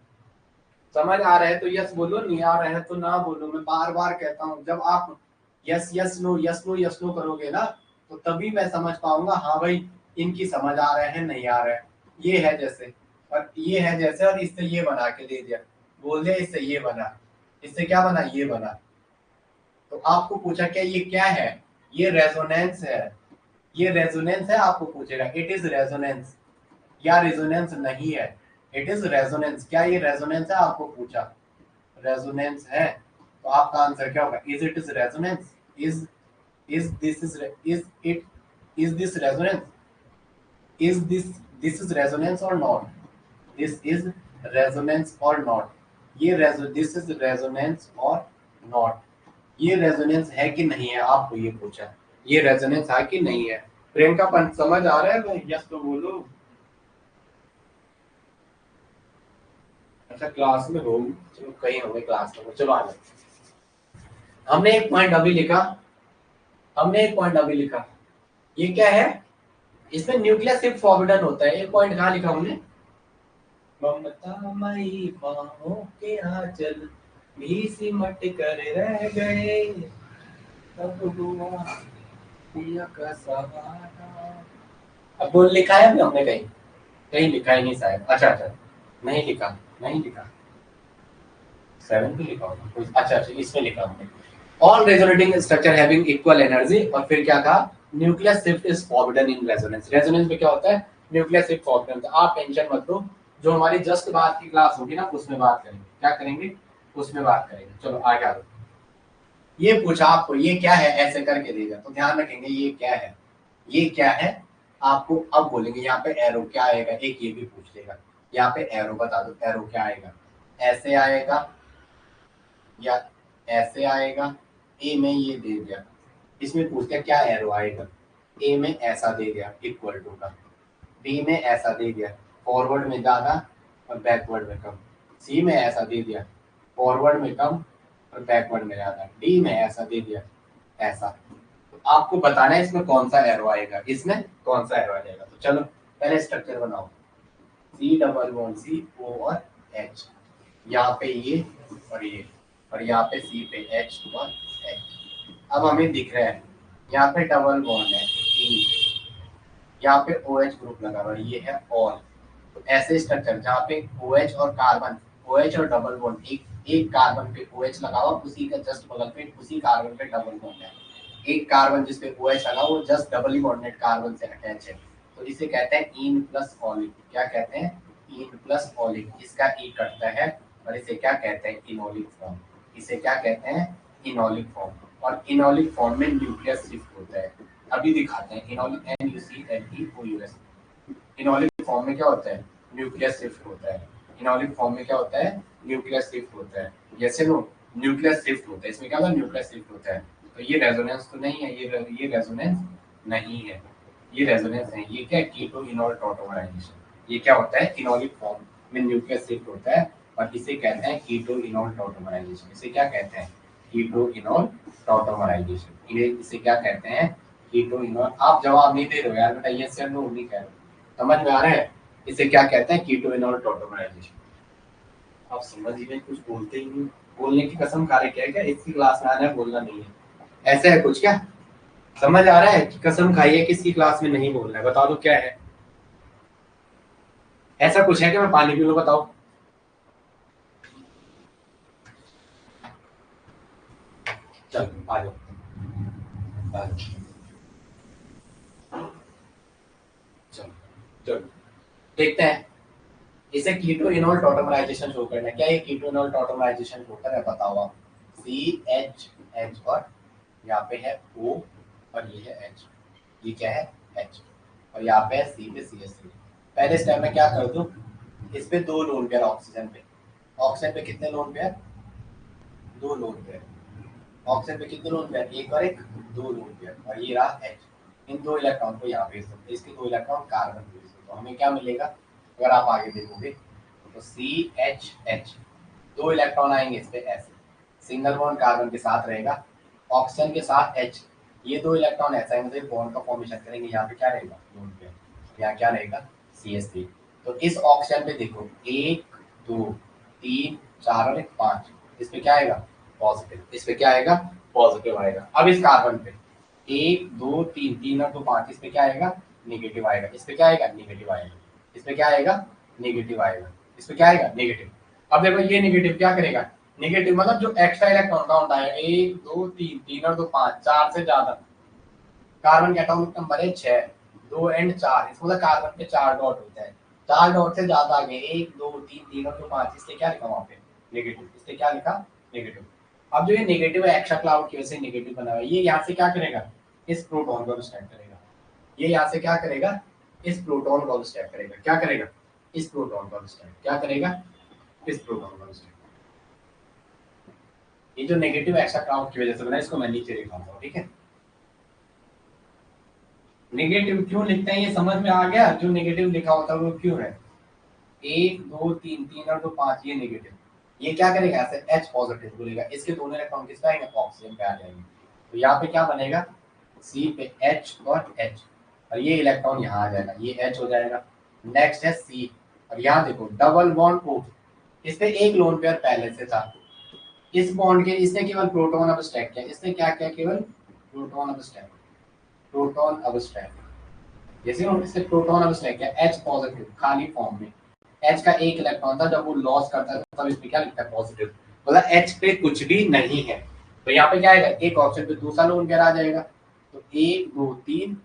समझ आ रहा है तो यस बोलो, नहीं आ रहा है तो ना बोलो। मैं बार बार कहता हूँ, जब आप yes yes no yes no yes no करोगे ना, तो तभी मैं समझ पाऊंगा, हाँ भाई इनकी समझ आ रहा है, नहीं आ रहा है। ये है जैसे, और ये है जैसे, और इससे ये बना के दे दिया, बोल दिया इससे ये बना, इससे क्या बना, ये बना। तो आपको पूछा क्या ये क्या है, ये रेजोनेंस है, ये रेजोनेंस है। आपको पूछेगा इट इज रेजोनेंस या रेजोनेंस नहीं है, इट इज रेजोनेंस। क्या ये रेजोनेंस है, आपको पूछा रेजोनेंस है, तो आपका आंसर क्या होगा? Is it is resonance, is this is it is this resonance, is this is resonance और नॉट, दिस इज रेजोनेंस और नॉट, दिस इज रेजोनेंस और नॉट, ये रेजोनेंस है कि नहीं है, आपको ये पूछा, ये रेजोनेंस है कि नहीं है। प्रियंका पंत समझ आ रहा है भाई? यस तो बोलो। अच्छा क्लास में हो, चलो कहीं होंगे क्लास में, चलो आ जाओ। हमने एक पॉइंट अभी लिखा, ये क्या है? इसमें न्यूक्लियस सिर्फ फॉरबिडन होता है। एक पॉइंट कहाँ लिखा हमने? ममतामयी बाहों के आंचल भी सिमट कर रह गए, तब हुआ पिया का सहारा। अब बोल लिखा है अभी हमने कहीं? कहीं लिखा ही नहीं शायद। अच्छा, नहीं लिखा 7 पे लिखा होगा। अच्छा, इसमें लिखा हमने all resonating structure having equal energy, और फिर क्या कहा? Nucleus shift is forbidden in resonance. Resonance में क्या होता है? न्यूक्लियस शिफ्ट फॉरबिडन होता है। आप टेंशन मत लो, जो हमारी जस्ट बाद की क्लास होगी ना उसमें बात करेंगे। क्या करेंगे? उसमें बात करेंगे। चलो आगे आ जाओ। ये पूछा आपको, ये क्या है, ऐसे करके देगा तो ध्यान रखेंगे ये क्या है, ये क्या है आपको अब बोलेंगे। यहाँ पे एरो क्या आएगा, एक ये भी पूछ लेगा। यहाँ पे एरो बता दो, एरो क्या आएगा? ऐसे आएगा या ऐसे आएगा? ए में ये दे दिया, इसमें पूछ दिया क्या एरो आएगा। ए में ऐसा दे दिया इक्वल टू का, बी में ऐसा दे दिया फॉरवर्ड में ज्यादा और बैकवर्ड में कम, सी में ऐसा दे दिया फॉरवर्ड में कम और बैकवर्ड में ज्यादा, डी में ऐसा दे दिया ऐसा। तो आपको बताना है इसमें कौन सा एरो आएगा, इसमें कौन सा एरो आ जाएगा। तो चलो पहले स्ट्रक्चर बनाओ, सी डबल बॉन्ड सी ओ और एच, यहाँ पे ये और ये, और यहाँ पे सी पे एच और एच। अब हमें दिख रहा है यहाँ पे डबल बॉन्ड है, यहाँ पे ओ एच ग्रुप लगा हुआ है, ये है ऑल। तो ऐसे स्ट्रक्चर जहाँ पे ओ एच और कार्बन, ओ एच और डबल बॉन्ड, एक कार्बन पे ओ एच लगा हुआ, उसी का जस्ट बगल पे उसी कार्बन पे डबल बॉन्ड है। एक कार्बन जिसपे ओ एच लगा वो जस्ट डबल बॉन्डेड कार्बन से अटैच है, तो इसे कहते हैं इन प्लस ऑलिक। क्या कहते हैं? In plus oleic. इसका ई कटता है और इसे क्या कहते हैं? Enolic form. इसे क्या कहते हैं? Enolic form. और इनोलिक फॉर्म में न्यूक्लियस शिफ्ट होता है। अभी दिखाते हैं इनोलिक, NuCl2US। इनोलिक फॉर्म में क्या होता है? न्यूक्लियस शिफ्ट होता है। इनोलिक फॉर्म में क्या होता है? न्यूक्लियस शिफ्ट होता है। जैसे नो न्यूक्लियस शिफ्ट होता है, इसमें क्या होता है? न्यूक्लियस शिफ्ट होता है। तो ये रेजोनेंस तो नहीं है, ये रेजोनेंस नहीं है, ये रेजोनेंस है। ये क्या है? Keto enol tautomerization. ये क्या होता है? इनोलिक फॉर्म में न्यूक्लियस शिफ्ट होता है और इसे कहते हैं कीटो इनोल टॉटोमराइजेशन। इसे क्या कहते हैं? Keto enol tautomerization. इसे क्या कहते हैं? Keto enol. आप जवाब नहीं दे रहे हो यार बेटा, ये से नो नहीं कह रहे, समझ में आ रहा है? इसे क्या कहते हैं? Keto enol tautomerization. आप समझ ही नहीं, कुछ बोलते ही नहीं, बोलने की कसम खा रहे क्या इसकी क्लास में आना है, बोलना नहीं है, ऐसा है कुछ? क्या समझ आ रहा है कि कसम खाई है किसकी क्लास में नहीं बोलना है? बता दो क्या है, ऐसा कुछ है कि मैं पानी पी लूं? बताओ। चलो आ जाओ। चलो चलो देखते हैं। इसे कीटो इनोल टॉटोमराइजेशन शो करना है। क्या ये कीटो इनोल टॉटोमराइजेशन शो कर रहा है? बताओ आप। CH और यहाँ पे है O और ये है H, ये क्या है? H, और यहाँ पे है C पे CH3। पहले स्टेप में क्या कर दूं? इस पे 2 लोन पेयर ऑक्सीजन पे, ऑक्सीजन पे कितने lone pair? 2 lone pair. Oxygen पे कितने लोन पेयर? एक और एक, 2 लोन पेयर। और ये रहा H। इन 2 इलेक्ट्रॉन को यहाँ भेज दो, इसके 2 इलेक्ट्रॉन कार्बन भेज दो, तो हमें क्या मिलेगा अगर आप आगे देखोगे? तो CH, 2 इलेक्ट्रॉन आएंगे इस पे ऐसे, सिंगल बॉन्ड कार्बन के साथ रहेगा, ऑक्सीजन के साथ H। ये 2 इलेक्ट्रॉन ऐसा है बॉन्ड का फॉर्मेशन करेंगे। यहाँ पे क्या रहेगा? Lone pair. यहाँ क्या रहेगा? CH3। तो इस ऑक्सीजन पे देखो 1 2 3 4 और 5, इस पे क्या आएगा? पॉजिटिव। इस पे क्या आएगा? पॉजिटिव आएगा। अब इस कार्बन पे 1 2 3, 3 और 2 5, इस पे क्या आएगा? नेगेटिव आएगा। इस पे क्या आएगा? नेगेटिव आएगा। इस पे क्या आएगा? नेगेटिव आएगा। इस पे क्या आएगा? नेगेटिव। अब देखो ये नेगेटिव क्या करेगा? नेगेटिव मतलब जो एक्स्ट्रा इलेक्ट्रॉन काउंट आएगा 1 2 3, 3 और 2 5, 4 से ज्यादा। कार्बन का एटॉमिक नंबर है 6, 2 एंड 4, इसमें मतलब कार्बन पे 4 डॉट होता है। 4 डॉट से ज्यादा आ गए 1 2 3, 3 और 2 5, इसलिए क्या लिखा वहां पे? नेगेटिव। इसलिए क्या लिखा? नेगेटिव। अब जो ये नेगेटिव है एक्स्ट्रा क्लाउड की वजह से नेगेटिव बना हुआ है, ये यहाँ से क्या करेगा, इस प्रोटॉन को स्टैक करेगा, ये यहाँ से क्या करेगा, इस प्रोटॉन को स्टैक करेगा, क्या करेगा, इस प्रोटॉन को स्टैक, क्या करेगा, इस प्रोटॉन को स्टैक। ये जो नेगेटिव एक्स्ट्रा क्लाउड की वजह से बना, इसको मैं नीचे लिखाऊंगा, ठीक है। नेगेटिव क्यों लिखते हैं ये समझ में आ गया, जो नेगेटिव लिखा होता है वो क्यों है, 1 2 3 3 और 2 5 ये नेगेटिव, ये क्या करेगा ऐसे H पॉजिटिव बोलेगा, इसके दोनों इलेक्ट्रॉन किस पे आएंगे, ऑक्सीजन पे आ जाएंगे, तो यहाँ पे क्या बनेगा, C पे H और H, और ये इलेक्ट्रॉन यहाँ आ जाएगा, ये H हो जाएगा। नेक्स्ट है C, और यहाँ देखो डबल बॉन्ड O, इस पे एक लोन पेयर पहले से था, इस बॉन्ड के इसने केवल प्रोटॉन अब स्टैक किया, इसने क्या किया, केवल प्रोटॉन अब स्टैक, प्रोटॉन अब स्टैक, जैसे इससे प्रोटॉन अब स्टैक किया H पॉजिटिव खाली फॉर्म में, H का एक इलेक्ट्रॉन था, जब वो लॉस करता है तब इस पे क्या लिखता है, पॉजिटिव, मतलब H पे कुछ भी नहीं है, तो यहाँ पे क्या आएगा, एक ऑप्शन पे दूसरा लोन पेयर आ जाएगा, तो 1 2 3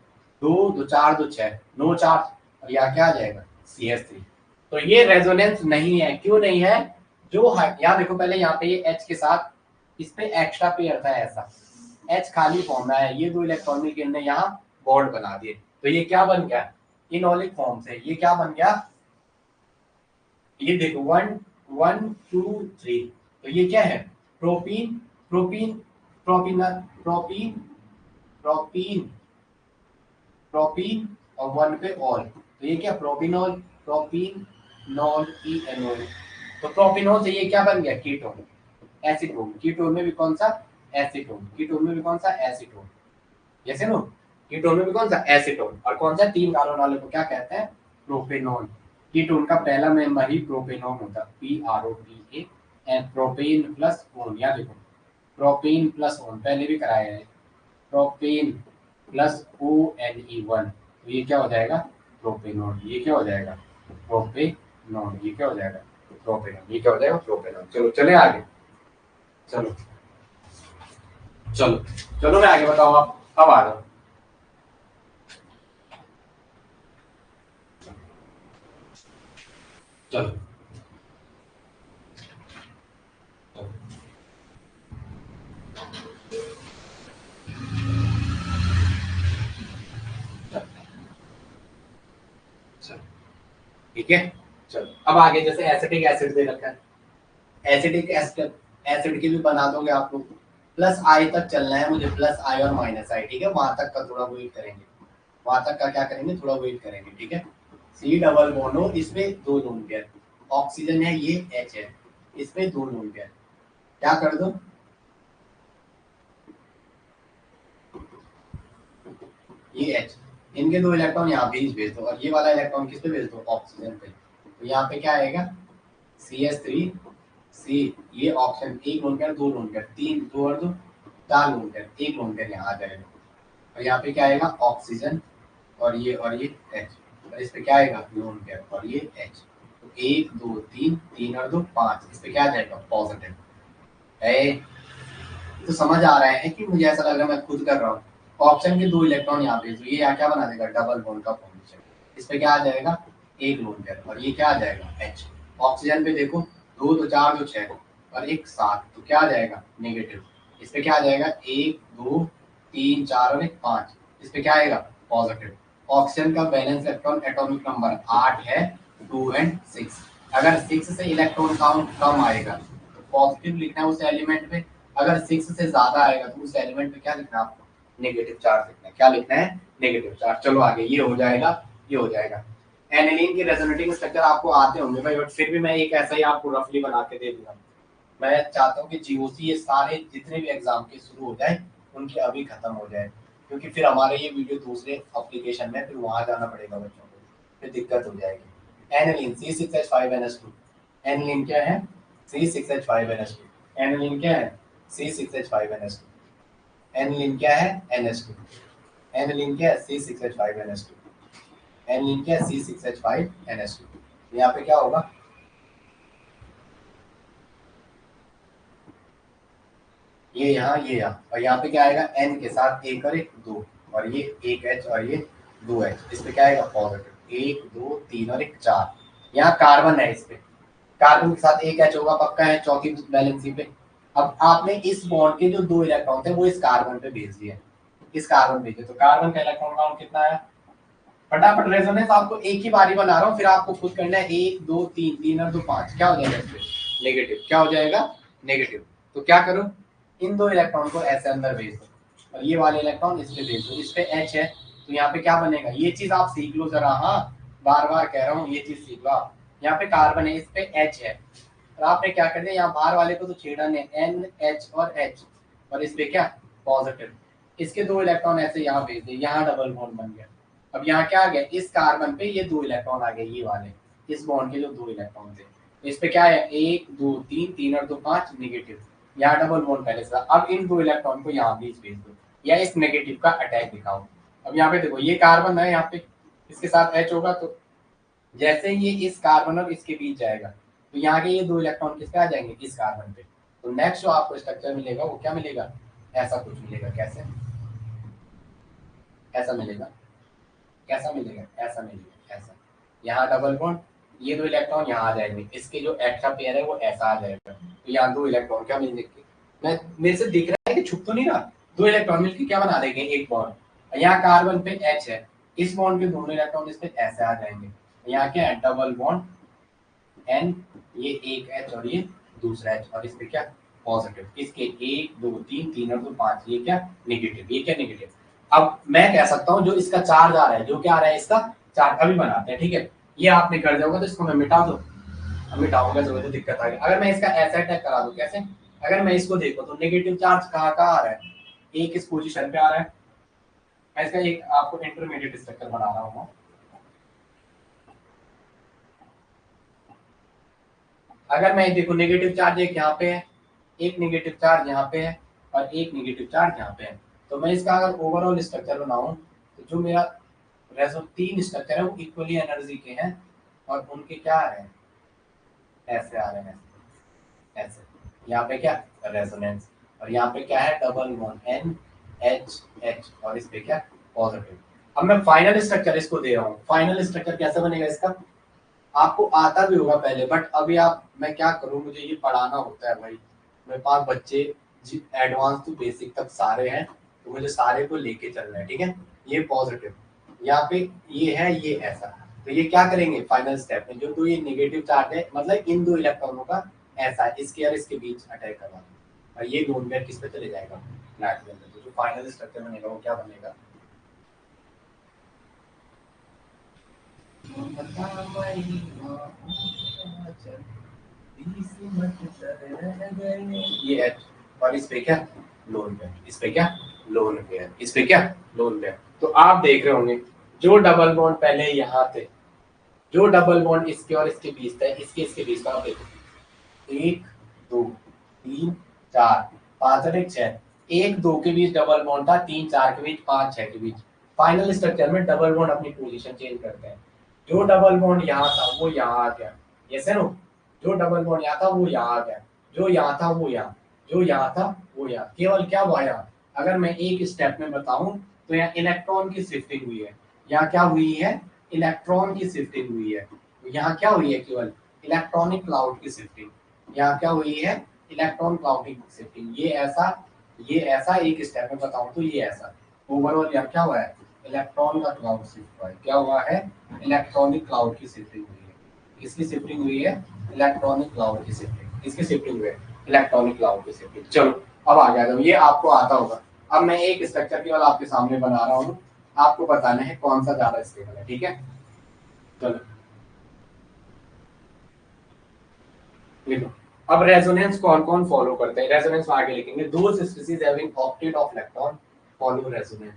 2 2 4 2 6 नो चार्ज, और यहाँ क्या आ जाएगा, CH3। तो ये रेजोनेंस नहीं है, क्यों नहीं है, जो यहाँ देखो पहले यहाँ पे ये H के साथ इस पे एक्स्ट्रा पेयर था ऐसा, H खाली फॉर्म में है, ये दो इलेक्ट्रॉन मिलकर ने यहाँ बॉन्ड बना दिए, तो ये क्या बन गया, इनऑलिक फॉर्म से ये क्या बन गया, ये देखो 1 1 2 3, तो ये क्या है, propene propene propene propene propene propene और 1 पे ऑल, तो ये क्या प्रोपिनॉल, प्रोपिनॉल इनोल, तो प्रोपिनॉल से ये क्या बन गया, कीटोन, एसीटोन, कीटोन में भी कौन सा, एसीटोन, कीटोन में भी कौन सा, एसीटोन, जैसे नो, कीटोन में भी कौन सा, एसीटोन, और कौन सा 3 कार्बन वाले को क्या कहते हैं, प्रोपेनॉल, कीटोन का पहला मेंबर ही प्रोपेनॉन होता है, PROPA, and propane plus own, या देखो प्रोपेन प्लस ओन पहले भी कराया है, प्रोपेन प्लस ONE1, तो ये क्या हो जाएगा, प्रोपेनॉन, ये क्या हो जाएगा, प्रोपेनॉन, ये क्या हो जाएगा, प्रोपेनॉन, ये क्या हो जाएगा, प्रोपेनॉन। चलो चले आगे, चलो चलो चलो मैं आगे बताऊँ, आप अब आ जाओ, चलो ठीक है। चलो अब आगे जैसे एसिटिक एसिड दे रखा है, एसिटिक एसिड एसिड की भी बना दोगे आप लोग, प्लस आई तक चलना है मुझे, प्लस आई और माइनस आई, ठीक है, वहां तक का थोड़ा वेट करेंगे, वहां तक का क्या करेंगे, थोड़ा वेट करेंगे, ठीक है। C डबल बॉन्ड हो, इसमें 2 लोन पेयर, ऑक्सीजन है, ये H है, इसमें 2 लोन पेयर, क्या कर दो, ये H, इनके 2 इलेक्ट्रॉन यहाँ भेज दो, और ये वाला इलेक्ट्रॉन किस पे भेज दो, ऑक्सीजन पे, तो यहाँ पे क्या आएगा, CH3 C, ये ऑप्शन, एक लोन पेयर, 2 लोन पेयर, 3 2 और 2 4 लोन पेयर, एक लोन पेयर यहाँ आ जाएगा, और यहाँ पे क्या आएगा, ऑक्सीजन, और ये H, और इस पे क्या आएगा, लोन पेयर, और ये H, तो 1 2 3 3 और 2 5, इस पे क्या आ जाएगा, पॉजिटिव है, तो समझ आ रहा है कि मुझे ऐसा लग रहा है मैं खुद कर रहा हूँ, ऑप्शन के 2 इलेक्ट्रॉन यहाँ भेज दो, ये यहाँ क्या बना देगा, डबल बॉन्ड का फॉर्मेशन, इस पे क्या आ जाएगा, एक लोन पेयर, और ये क्या आ जाएगा, H, ऑक्सीजन पे देखो 2 2 4 2 6 और 1 7, तो क्या आ जाएगा, नेगेटिव, इस पे क्या आ जाएगा, 1 2 3 4 और 1 5, इस पे क्या आएगा, पॉजिटिव, ऑक्सीजन का बैलेंस इलेक्ट्रॉन एटॉमिक नंबर 8 है, 2 एंड 6, अगर 6 से इलेक्ट्रॉन काउंट कम आएगा तो पॉजिटिव लिखना है उस एलिमेंट पे, अगर 6 से ज्यादा आएगा तो उस एलिमेंट पे क्या लिखना है आपको, नेगेटिव चार्ज लिखना है, क्या लिखना है, नेगेटिव चार्ज। चलो आगे, ये हो जाएगा, ये हो जाएगा। एनिलीन की रेजोनेटिंग स्ट्रक्चर आपको आते होंगे भाई, बट फिर भी मैं एक ऐसा ही आपको रफली बना के दे दूंगा, मैं चाहता हूँ कि जीओसी ये सारे जितने भी एग्जाम के शुरू हो जाए उनके अभी खत्म हो जाए, क्योंकि फिर हमारे ये वीडियो दूसरे एप्लीकेशन में फिर वहां जाना पड़ेगा बच्चों को, फिर दिक्कत हो जाएगी। एनिलीन C6H5NH2, एनिलीन क्या है, C6H5NH2, एनिलीन क्या है, C6H5NH2, एनिलीन क्या है, NH2, एनिलीन क्या है, C6H5NH2, एनिलीन क्या है, C6H5NH2, यहाँ पे क्या होगा, ये यहाँ, ये यहाँ, और यहाँ पे क्या आएगा, N के साथ 1 और 1 2, और ये 1 H और ये 2 H, इस पे क्या आएगा, पॉजिटिव, 1 2 3 और 1 4, यहाँ कार्बन है, इस पे कार्बन के साथ 1 H होगा पक्का है, चौथी बैलेंसी पे, अब आपने इस बॉन्ड के जो 2 इलेक्ट्रॉन थे वो इस कार्बन पे भेज दिए, इस कार्बन भेजे, तो कार्बन का इलेक्ट्रॉन काउंट कितना है? फटाफट रेजोनेंस आपको एक ही बारी बना रहा हूँ, फिर आपको खुद करना है 1 2 3, 3 और 2 5, क्या हो जाएगा इसमें? नेगेटिव। क्या हो जाएगा? नेगेटिव। तो क्या करो, इन 2 इलेक्ट्रॉन को ऐसे अंदर भेज दो और ये वाले इलेक्ट्रॉन इस पे भेज दो, इस पे H है तो यहाँ पे क्या बनेगा? ये चीज आप सीख लो जरा, हाँ बार बार कह रहा हूँ ये चीज सीख लो आप। यहाँ पे कार्बन है, इस पे H है, और आपने क्या कर दिया, यहाँ बाहर वाले को तो छेड़ा नहीं, NH और H, और इस पे क्या? पॉजिटिव। इसके 2 इलेक्ट्रॉन ऐसे यहाँ भेज दिए, यहाँ डबल बॉन्ड बन गया। अब यहाँ क्या आ गया, इस कार्बन पे ये 2 इलेक्ट्रॉन आ गए, ये वाले इस बॉन्ड के जो 2 इलेक्ट्रॉन थे, तो इस पे क्या है? 1 2 3, 3 और 2 5, नेगेटिव। यहाँ डबल बॉन्ड पहले से। अब इन 2 इलेक्ट्रॉन को यहाँ बीच भेज दो या इस नेगेटिव का अटैक दिखाओ। अब यहाँ पे देखो ये कार्बन है, यहाँ पे इसके साथ H होगा, तो जैसे ये इस कार्बन और इसके बीच जाएगा तो यहाँ के ये 2 इलेक्ट्रॉन किस पे आ जाएंगे? इस कार्बन पे। तो नेक्स्ट जो आपको स्ट्रक्चर मिलेगा वो क्या मिलेगा? ऐसा कुछ मिलेगा। कैसे? ऐसा मिलेगा। कैसा मिलेगा? ऐसा मिलेगा, ऐसा। यहाँ डबल बॉन्ड, ये 2 इलेक्ट्रॉन यहाँ आ जाएंगे, इसके जो एक्स्ट्रा पेयर है वो ऐसा आ जाएगा, तो यहाँ 2 इलेक्ट्रॉन क्या मिलेंगे? मैं मेरे से दिख रहा है कि छुप तो नहीं रहा? 2 इलेक्ट्रॉन मिलकर क्या बना देंगे? एक बॉन्ड। यहाँ कार्बन पे H है, इस बॉन्ड के दोनों इलेक्ट्रॉन इस पे ऐसे आ जाएंगे, यहाँ क्या है? डबल बॉन्ड N, ये एक H और ये दूसरा H, और इस पे क्या? पॉजिटिव। इसके 1 2 3, 3 और 2 5, ये क्या? नेगेटिव। ये क्या? नेगेटिव। अब मैं कह सकता हूँ जो इसका चार्ज आ रहा है, जो क्या आ रहा है इसका चार्ज, अभी बनाते हैं, ठीक है? ये आपने कर दिया होगा तो इसको मैं मिटा दूं, अब मिटाऊंगा जो तो दिक्कत आ गई। अगर मैं इसका ऐसा अटैक करा दूं, कैसे? अगर मैं इसको देखो तो नेगेटिव चार्ज कहाँ कहाँ आ रहा है? एक इस पोजीशन पे आ रहा है। मैं इसका एक आपको इंटरमीडिएट स्ट्रक्चर बना रहा हूँ। अगर मैं देखो नेगेटिव चार्ज एक यहाँ पे है, एक नेगेटिव चार्ज यहाँ पे है और एक नेगेटिव चार्ज यहाँ पे है, तो मैं इसका अगर ओवरऑल स्ट्रक्चर बनाऊं तो जो मेरा रेजो 3 स्ट्रक्चर है वो इक्वली एनर्जी के हैं और उनके क्या है? ऐसे आ रहे हैं, ऐसे। यहाँ पे क्या? रेजोनेंस। और यहाँ पे क्या है? Double bond N H H, और इस पे क्या? पॉजिटिव। अब मैं फाइनल स्ट्रक्चर इसको दे रहा हूँ, फाइनल स्ट्रक्चर कैसे बनेगा इसका? आपको आता भी होगा पहले, बट अभी आप, मैं क्या करूँ, मुझे ये पढ़ाना होता है भाई, मेरे पास बच्चे एडवांस टू बेसिक तक सारे हैं, तो मुझे सारे को लेके चलना है, ठीक है? ये पॉजिटिव, यहाँ पे ये है, ये ऐसा, तो ये क्या करेंगे फाइनल स्टेप में? जो 2 ये नेगेटिव चार्ज है, मतलब इन 2 इलेक्ट्रॉनों का ऐसा इसके और इसके बीच अटैक करवा दो, और ये लोन पेयर किस पे चले जाएगा? फ्लैट के अंदर। तो जो फाइनल स्ट्रक्चर बनेगा वो क्या बनेगा? ये H, और इस पे क्या? Lone pair. इस पे क्या? Lone pair. इस पे क्या? Lone pair. तो आप देख रहे होंगे जो डबल बॉन्ड पहले यहाँ थे, जो डबल बॉन्ड इसके और इसके बीच था, इसके बीच का, आप देखो 1 2 3 4 5 और 1 6, 1 2 के बीच डबल बॉन्ड था, 3 4 के बीच, 5 6 के बीच। फाइनल स्ट्रक्चर में डबल बॉन्ड अपनी पोजीशन चेंज करते हैं, जो डबल बॉन्ड यहाँ था वो यहाँ आ गया, यस है नो? जो डबल बॉन्ड यहाँ था वो यहाँ आ गया, जो यहाँ था वो यहाँ, जो यहाँ था वो यहाँ, केवल क्या हुआ यहाँ? अगर मैं एक स्टेप में बताऊं तो यहाँ इलेक्ट्रॉन की शिफ्टिंग हुई है, यहाँ क्या हुई है? इलेक्ट्रॉन की शिफ्टिंग हुई है। यहाँ क्या हुई है? केवल इलेक्ट्रॉनिक क्लाउड की शिफ्टिंग। यहाँ क्या हुई है? इलेक्ट्रॉन क्लाउड की शिफ्टिंग। ये ऐसा एक स्टेप में बताऊं तो ये ऐसा। ओवरऑल यहाँ क्या हुआ है? इलेक्ट्रॉन का क्लाउड शिफ्ट हुआ है। क्या हुआ है? इलेक्ट्रॉनिक क्लाउड की शिफ्टिंग हुई है। किसकी शिफ्टिंग हुई है? इलेक्ट्रॉनिक क्लाउड की शिफ्टिंग। किसकी शिफ्टिंग हुई है? इलेक्ट्रॉनिक क्लाउड की शिफ्टिंग। चलो अब आ गया, जब ये आपको आता होगा, अब मैं एक स्ट्रक्चर केवल आपके सामने बना रहा हूँ, आपको बताना है कौन सा ज्यादा स्टेबल है, ठीक है? चलो लिखो। अब रेजोनेंस कौन कौन फॉलो करते हैं? रेजोनेंस आगे लिखेंगे, those species having octet of electron follow resonance.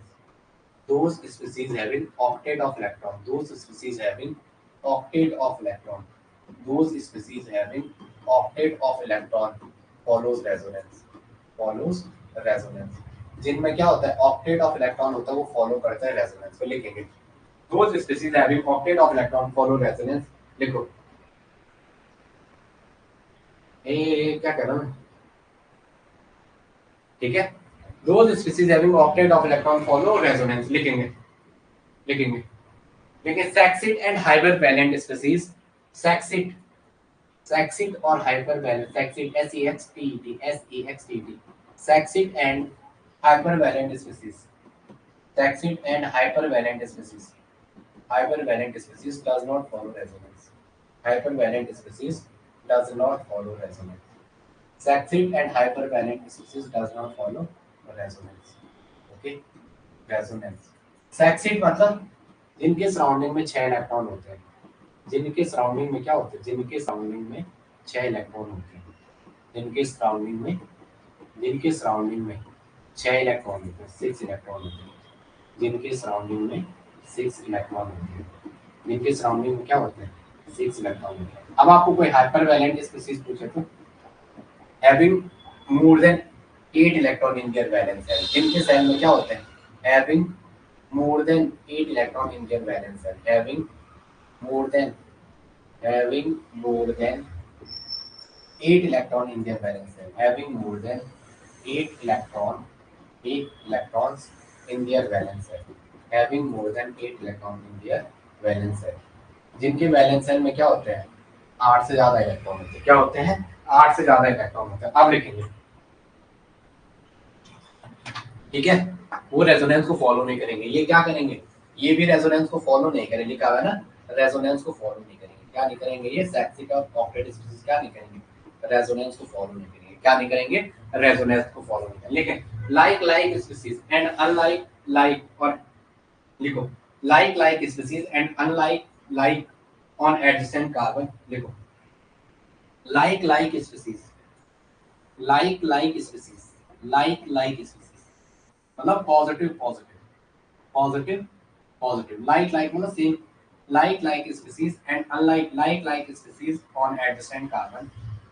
those species having octet of electron, those species having octet of electron, those species having octet of electron follows resonance, follows resonance। जिनमें क्या होता है? Octet of electron होता है, वो follow करता है resonance को। लिखेंगे those species having octet of electron follow resonance। लिखो क्या कर रहा हूँ, ठीक है? those species having octet of electron follow resonance। लिखेंगे लिखेंगे देखिए sextet and hypervalent species, sextet Saxid or hypervalent, Saxid, SEXTET, SEXTET, Saxid and hypervalent species. Saxid and hypervalent species. Hypervalent species does not follow resonance. Hypervalent species does not follow resonance. Saxid and hypervalent species does not follow resonance. Okay, resonance. Saxid मतलब जिनके surrounding में 6 electron होते हैं, जिनके surrounding में क्या होते हैं, जिनके सराउंडिंग में 6 इलेक्ट्रॉन होते हैं, जिनके सराउंडिंग में 6 इलेक्ट्रॉन होते हैं, 6 इलेक्ट्रॉन होते हैं, जिनके सराउंडिंग में 6 इलेक्ट्रॉन होते हैं, जिनके सराउंडिंग में क्या होते हैं, 6 इलेक्ट्रॉन होते हैं। अब आपको कोई हाइपरवैलेंट स्पीशीज पूछे तो having more than 8 electron in their valence shell, जिनके सेल में क्या होते हैं, having more than 8 electron in their valence shell, having more than 8 electron in their valence shell, having more than 8 electrons in their valence shell, having more than 8 electron in their valence shell, जिनके valence shell में क्या होते हैं, 8 से ज्यादा electron होते हैं, क्या होते हैं, 8 से ज्यादा इलेक्ट्रॉन होते हैं। अब लिखेंगे, ठीक है, वो रेजोनेंस को फॉलो नहीं करेंगे, ये क्या करेंगे, ये भी रेजोनेंस को फॉलो नहीं करेंगे, लिखा हुआ है ना, रेजोनेंस को फॉलो नहीं करेंगे, क्या नहीं करेंगे, ये सैक्सिड और ऑक्टेट स्पीशीज क्या नहीं करेंगे, रेजोनेंस को फॉलो नहीं करेंगे, क्या नहीं करेंगे, रेजोनेंस को फॉलो नहीं करेंगे। लेकिन like species and unlike like, और लिखो like species and unlike on adjacent carbon, लिखो लाइक स्पीशीज मतलब पॉजिटिव लाइक मतलब same, like species and unlike species on adjacent carbon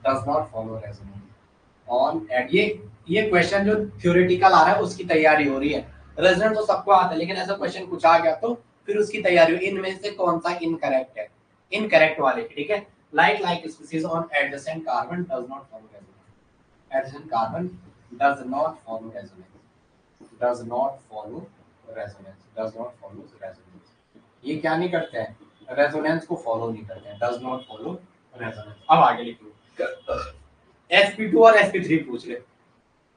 does not follow resonance on एड। ये क्वेश्चन जो theoretical आ रहा है उसकी तैयारी हो रही है, रेजोनेंस तो सबको आता है, लेकिन ऐसा क्वेश्चन कुछ आ गया तो फिर उसकी तैयारी हो, इनमें से कौन सा इनकरेक्ट है, इनकरेक्ट वाले, ठीक है। Like species on adjacent carbon does not follow resonance, adjacent carbon does not follow resonance, does not follow resonance, ये क्या नहीं करते हैं, रेजोनेंस को फॉलो नहीं करते हैं, does not follow resonance। अब आगे लिखो, sp2 और sp3 पूछ रहे,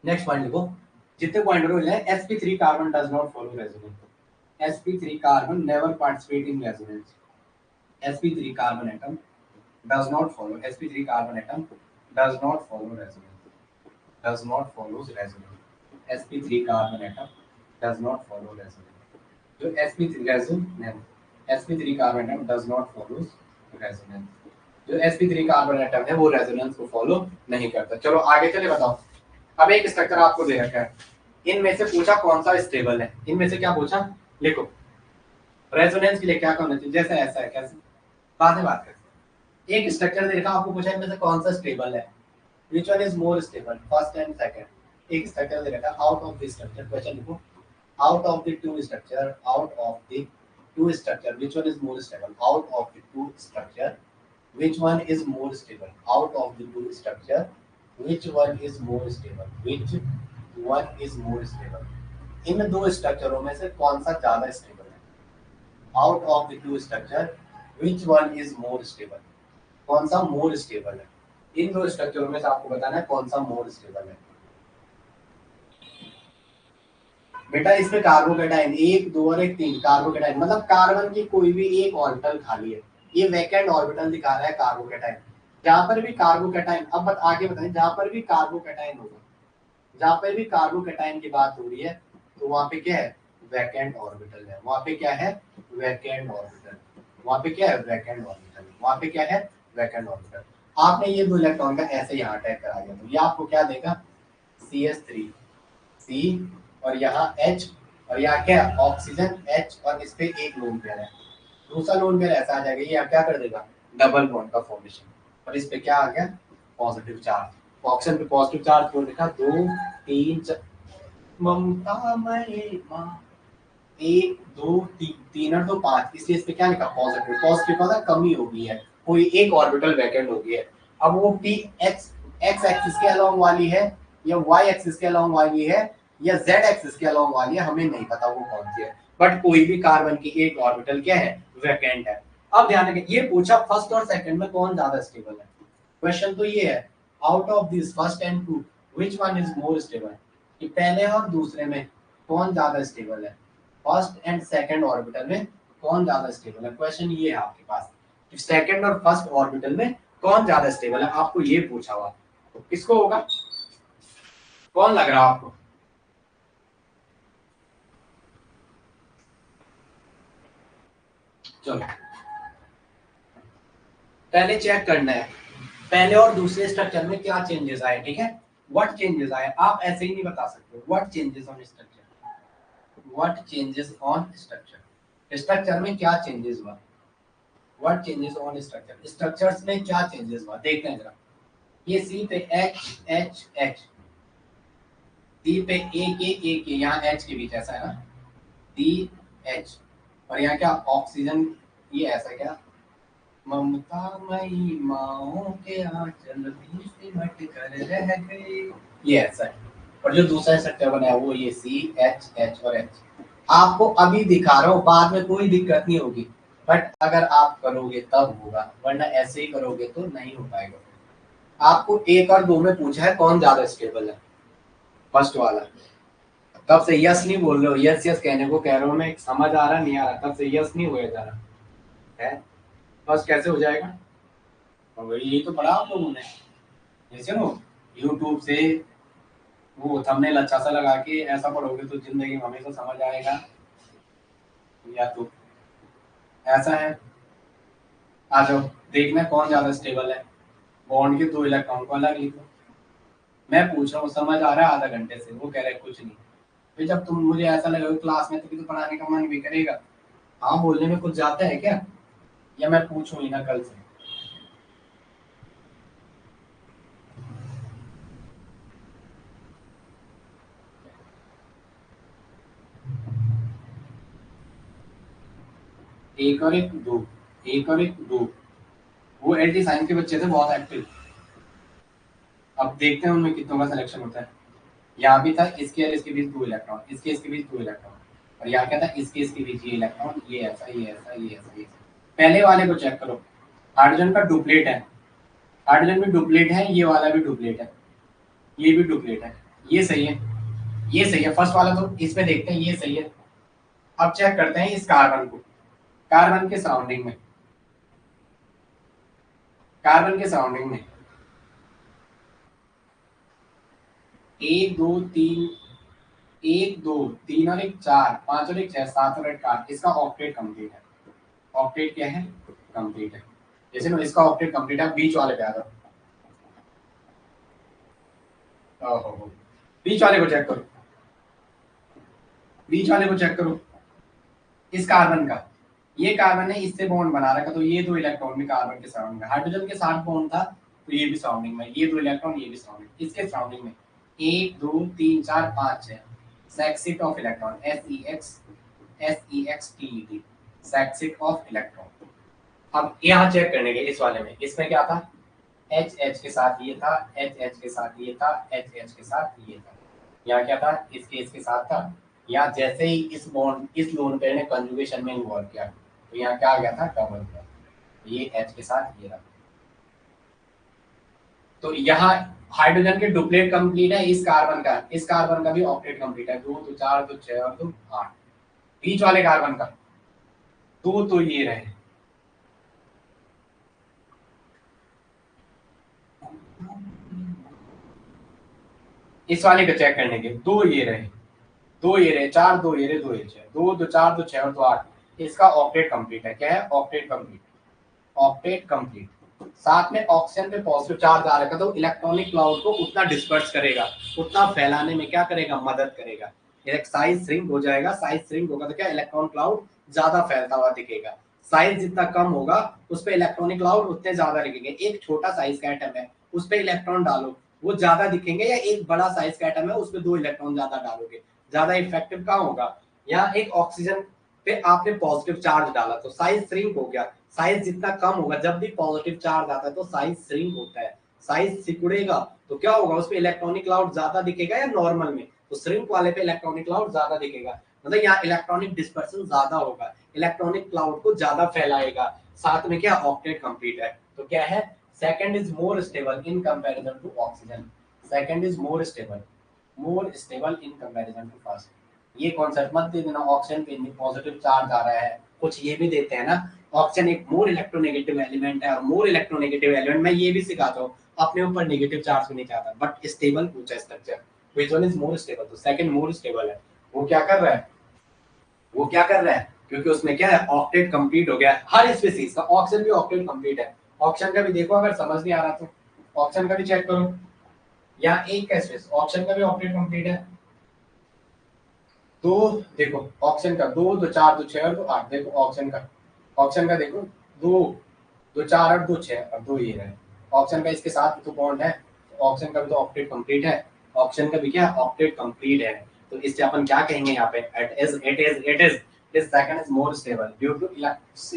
नेक्स्ट पॉइंट लिखो, जितने पॉइंट हो रहे हैं, sp3 carbon does not follow resonance, sp3 carbon never participate in resonance, sp3 carbon atom does not follow, sp3 carbon atom does not follow resonance, does not follow resonance, sp3 carbon atom does not follow resonance, जो sp3 carbon atom does not follow resonance, जो sp3 carbon atom है वो resonance को follow नहीं करता। चलो आगे चले, बताओ। अब एक स्ट्रक्चर आपको दे रखा है, इनमें से पूछा कौन सा स्टेबल है, इनमें से क्या पूछा, लिखो रेजोनेंस के लिए क्या करना चाहिए, जैसे ऐसा है, कैसे बाद में बात करते हैं। एक स्ट्रक्चर दे रखा, आपको पूछा इनमें से कौन सा स्टेबल है, which one is more stable, first and second. एक स्ट्रक्चर दे रखा, out of this structure, question लिखो, out of the two structure which one is more stable, out of the two structure which one is more stable, out of the two structure which one is more stable, इन दो स्ट्रक्चरों में से कौन सा ज्यादा stable है, out of the two structure which one is more stable, कौन सा more stable है, इन दो स्ट्रक्चरों में से आपको बताना है कौन सा मोर स्टेबल है। बेटा इसमें कार्बोकेटाइन 1 2 और 1 3 कार्बोकेटाइन मतलब कार्बन की कोई भी एक ऑर्बिटल खाली है, ये वैकेंट ऑर्बिटल दिखा रहा है कार्बोकेटाइन, जहां पर भी कार्बोकेटाइन, अब आगे बताएं, जहां पर भी कार्बोकेटाइन होगा, जहां पर भी कार्बोकेटाइन की बात हो रही है तो वहां पे क्या है, वैकेंट ऑर्बिटल है, वहां पे क्या है, वैकेंट ऑर्बिटल, वहां पे क्या है, वैकेंट ऑर्बिटल, वहां पे क्या है, वैकेंट ऑर्बिटल। आपने ये दो इलेक्ट्रॉन का ऐसे यहाँ अटैक करा दिया तो ये आपको क्या देगा, CH3 C और यहाँ H और यहाँ क्या ऑक्सीजन H और इस पे एक लोन पेयर है, दूसरा लोन पेयर ऐसा आ जाएगा, ये क्या कर देगा, डबल बॉन्ड का फॉर्मेशन, और इस पे क्या आ गया, पॉजिटिव चार्ज, ऑक्सीजन पे पॉजिटिव चार्ज को लिखा 2 3 ममता में मां 1 2 3 और 2 5, इसलिए इस पे क्या लिखा, पॉजिटिव का कमी हो गई है, कोई एक ऑर्बिटल वैकेंट हो गई है। अब वो p x एक्सिस के अलोंग वाली है या y एक्सिस के अलोंग वाली है या z एक्सिस के अलोंग वाली है, हमें नहीं पता वो कौन सी है, बट कोई भी कार्बन की एक ऑर्बिटल क्या है, वैकेंट है। अब ध्यान रखें, ये पूछा फर्स्ट और सेकंड में कौन ज्यादा स्टेबल है, क्वेश्चन तो ये है, out of this first and two which one is more stable, कि पहले और दूसरे में कौन ज्यादा स्टेबल है, फर्स्ट एंड सेकंड ऑर्बिटल में कौन ज्यादा स्टेबल है। क्वेश्चन ये है आपके पास कि सेकंड और फर्स्ट ऑर्बिटल में कौन ज्यादा स्टेबल है, आपको ये पूछा हुआ, तो किसको होगा, कौन लग रहा है आपको। चलो पहले चेक करना है पहले और दूसरे स्ट्रक्चर में क्या चेंजेस आए, ठीक है, व्हाट चेंजेस आए, आप ऐसे ही नहीं बता सकते what changes on structure, what changes on structure, structure में क्या चेंजेस हुआ, what changes on structure, structures में क्या चेंजेस हुआ, देखते हैं जरा। ये सी पे एच एच एच, डी पे ए के यहाँ एच के बीच ऐसा है ना, डी एच, और यहाँ क्या ऑक्सीजन, ये ऐसा क्या, ममता मई माओ के आंचल भी सिमट कर रह गए, ये ऐसा है। और जो दूसरा स्ट्रक्चर बना है वो ये सी एच एच और एच, आपको अभी दिखा रहा हूँ, बाद में कोई दिक्कत नहीं होगी, बट अगर आप करोगे तब होगा, वरना ऐसे ही करोगे तो नहीं हो पाएगा। आपको एक और दो में पूछा है कौन ज्यादा स्टेबल है, फर्स्ट वाला, तब से यस नहीं बोल रहे हो, यस यस कहने को कह रहा हूँ मैं, समझ आ रहा नहीं आ रहा, तब से यस नहीं हुआ जा रहा है, फर्स्ट कैसे हो जाएगा, और यही तो पढ़ा आप लोगों ने, जैसे नो यूट्यूब से वो थंबनेल अच्छा सा लगा के ऐसा पढ़ोगे तो जिंदगी में हमेशा समझ आएगा, या तो ऐसा है। आ जाओ देखना कौन ज्यादा स्टेबल है, बॉन्ड के दो इलेक्ट्रॉन को अलग लिखो, मैं पूछ रहा हूँ समझ आ रहा है आधा घंटे से, वो कह रहे कुछ नहीं, फिर जब तुम मुझे ऐसा लगेगा क्लास में तो पढ़ाने का मन भी करेगा, हाँ बोलने में कुछ जाता है क्या, या मैं पूछूं ही ना कल से। एक और एक दो, एक और एक दो, वो एलटी साइंस के बच्चे थे बहुत एक्टिव, अब देखते हैं उनमें कितनों का सिलेक्शन होता है। यहाँ भी था इसके और इसके बीच दो इलेक्ट्रॉन, इसके इसके बीच दो इलेक्ट्रॉन, और यहाँ क्या था इसके इसके बीच ये इलेक्ट्रॉन, ये ऐसा ये ऐसा ये ऐसा ये। पहले वाले को चेक करो, हाइड्रोजन का डुप्लेट है, हाइड्रोजन भी डुप्लेट है, ये वाला भी डुप्लेट है, ये भी डुप्लेट है, ये सही है, ये सही है, फर्स्ट वाला तो इसमें देखते हैं ये सही है। अब चेक करते हैं इस कार्बन को, कार्बन के सराउंडिंग में, कार्बन के सराउंडिंग में एक दो तीन, एक दो तीन और एक चार, पांच और एक छह, सात और एक आठ, इसका ऑक्टेट कंप्लीट है, ऑक्टेट क्या है, कंप्लीट है, जैसे ना इसका ऑक्टेट कंप्लीट है। बीच वाले पे आ जाओ, बीच वाले को चेक करो, बीच वाले को चेक करो, इस कार्बन का, ये कार्बन है इससे बॉन्ड बना रखा, तो ये दो इलेक्ट्रॉन भी कार्बन के सराउंडिंग में, हाइड्रोजन के साथ बॉन्ड था तो ये भी सराउंडिंग में, ये दो इलेक्ट्रॉन ये भी सराउंडिंग, इसके सराउंडिंग में एक दो तीन चार पांच छह, sextet of electron, SEXTET, sextet of electron. अब यहाँ चेक करने के इस वाले में, इसमें क्या था, H के साथ ये था, H के साथ ये था, H के साथ ये था, यहाँ क्या था, इसके साथ था, यहाँ जैसे ही इस बॉन्ड इस लोन पेयर ने कंजुगेशन में इन्वॉल्व किया तो यहाँ क्या आ गया था, डबल था, ये H के साथ ये रहा, तो यहाँ हाइड्रोजन के डुप्लेट कंप्लीट है, इस कार्बन का भी ऑक्टेट कंप्लीट है, दो तो चार तो छह और दो आठ, बीच वाले कार्बन का दो तो ये रहे, इस वाले को चेक करने के दो ये रहे, दो ये रहे, चार दो ये रहे, दो ये छह, दो दो चार दो छह और दो आठ, इसका ऑक्टेट कंप्लीट है, क्या है, ऑक्टेट कंप्लीट, ऑक्टेट कंप्लीट। साथ में ऑक्सीजन पे पॉजिटिव चार्ज आ रखा तो इलेक्ट्रॉनिक क्लाउड को उतना डिस्पर्स करेगा, उतना फैलाने में क्या करेगा, मदद करेगा, साइज श्रिंक हो जाएगा, साइज श्रिंक होगा तो क्या इलेक्ट्रॉन क्लाउड ज्यादा फैलता हुआ दिखेगा, साइज जितना कम होगा उस पर इलेक्ट्रॉनिक क्लाउड उतने ज्यादा दिखेंगे। एक छोटा साइज का एटम है उस पर इलेक्ट्रॉन डालो वो ज्यादा दिखेंगे, या एक बड़ा साइज का एटम है उस पर दो इलेक्ट्रॉन ज्यादा डालोगे, ज्यादा इफेक्टिव कहाँ होगा। यहाँ एक ऑक्सीजन पे आपने पॉजिटिव चार्ज डाला तो साइज श्रिंक हो गया, साइज जितना कम होगा, जब भी पॉजिटिव चार्ज आता है तो साइज श्रिंक होता है, साइज सिकुड़ेगा तो क्या होगा, उसपे इलेक्ट्रॉनिक क्लाउड ज्यादा दिखेगा या नॉर्मल में, तो श्रिंक वाले पे इलेक्ट्रॉनिक क्लाउड ज्यादा दिखेगा, मतलब यहाँ इलेक्ट्रॉनिक डिस्पर्सन ज्यादा होगा, इलेक्ट्रॉनिक क्लाउड को ज्यादा फैलाएगा, साथ में क्या ऑक्टेट कंप्लीट है, तो क्या है second is more stable in comparison to oxygen, second is more stable in comparison to first. ये कॉन्सेप्ट मत दे देना ऑक्सीजन पे पॉजिटिव चार्ज आ रहा है, कुछ ये भी देते हैं ना, ऑक्सीजन एक मोर इलेक्ट्रोनेगेटिव एलिमेंट है और मोर इलेक्ट्रोनेगेटिव एलिमेंट मैं ये भी सिखाता हूँ, अपने ऊपर नेगेटिव चार्ज भी नहीं चाहता, बट स्टेबल पूछा structure, which one is more stable, तो सेकंड मोर स्टेबल है। वो क्या कर रहा है, वो क्या कर रहा है, क्योंकि उसमें क्या है, ऑक्टेट कंप्लीट हो गया है हर स्पीसीज का, ऑक्सीजन भी ऑक्टेट कंप्लीट है। ऑक्सीजन का भी देखो, अगर समझ नहीं आ रहा तो ऑक्सीजन का भी चेक करो, यहाँ एक का स्पेस, ऑक्सीजन का भी ऑक्टेट कंप्लीट है। तो देखो ऑक्सीजन का 2 2 4 2 6 और 2 8, देखो ऑक्सीजन का देखो 2 2 4 और 2 6 और 2 ये है, ऑक्सीजन का इसके साथ तो बॉन्ड है, तो ऑक्सीजन का भी तो ऑक्टेट कंप्लीट है, ऑक्सीजन का भी क्या ऑक्टेट कंप्लीट है। तो इससे अपन क्या कहेंगे यहाँ पे, it is this second is more stable due to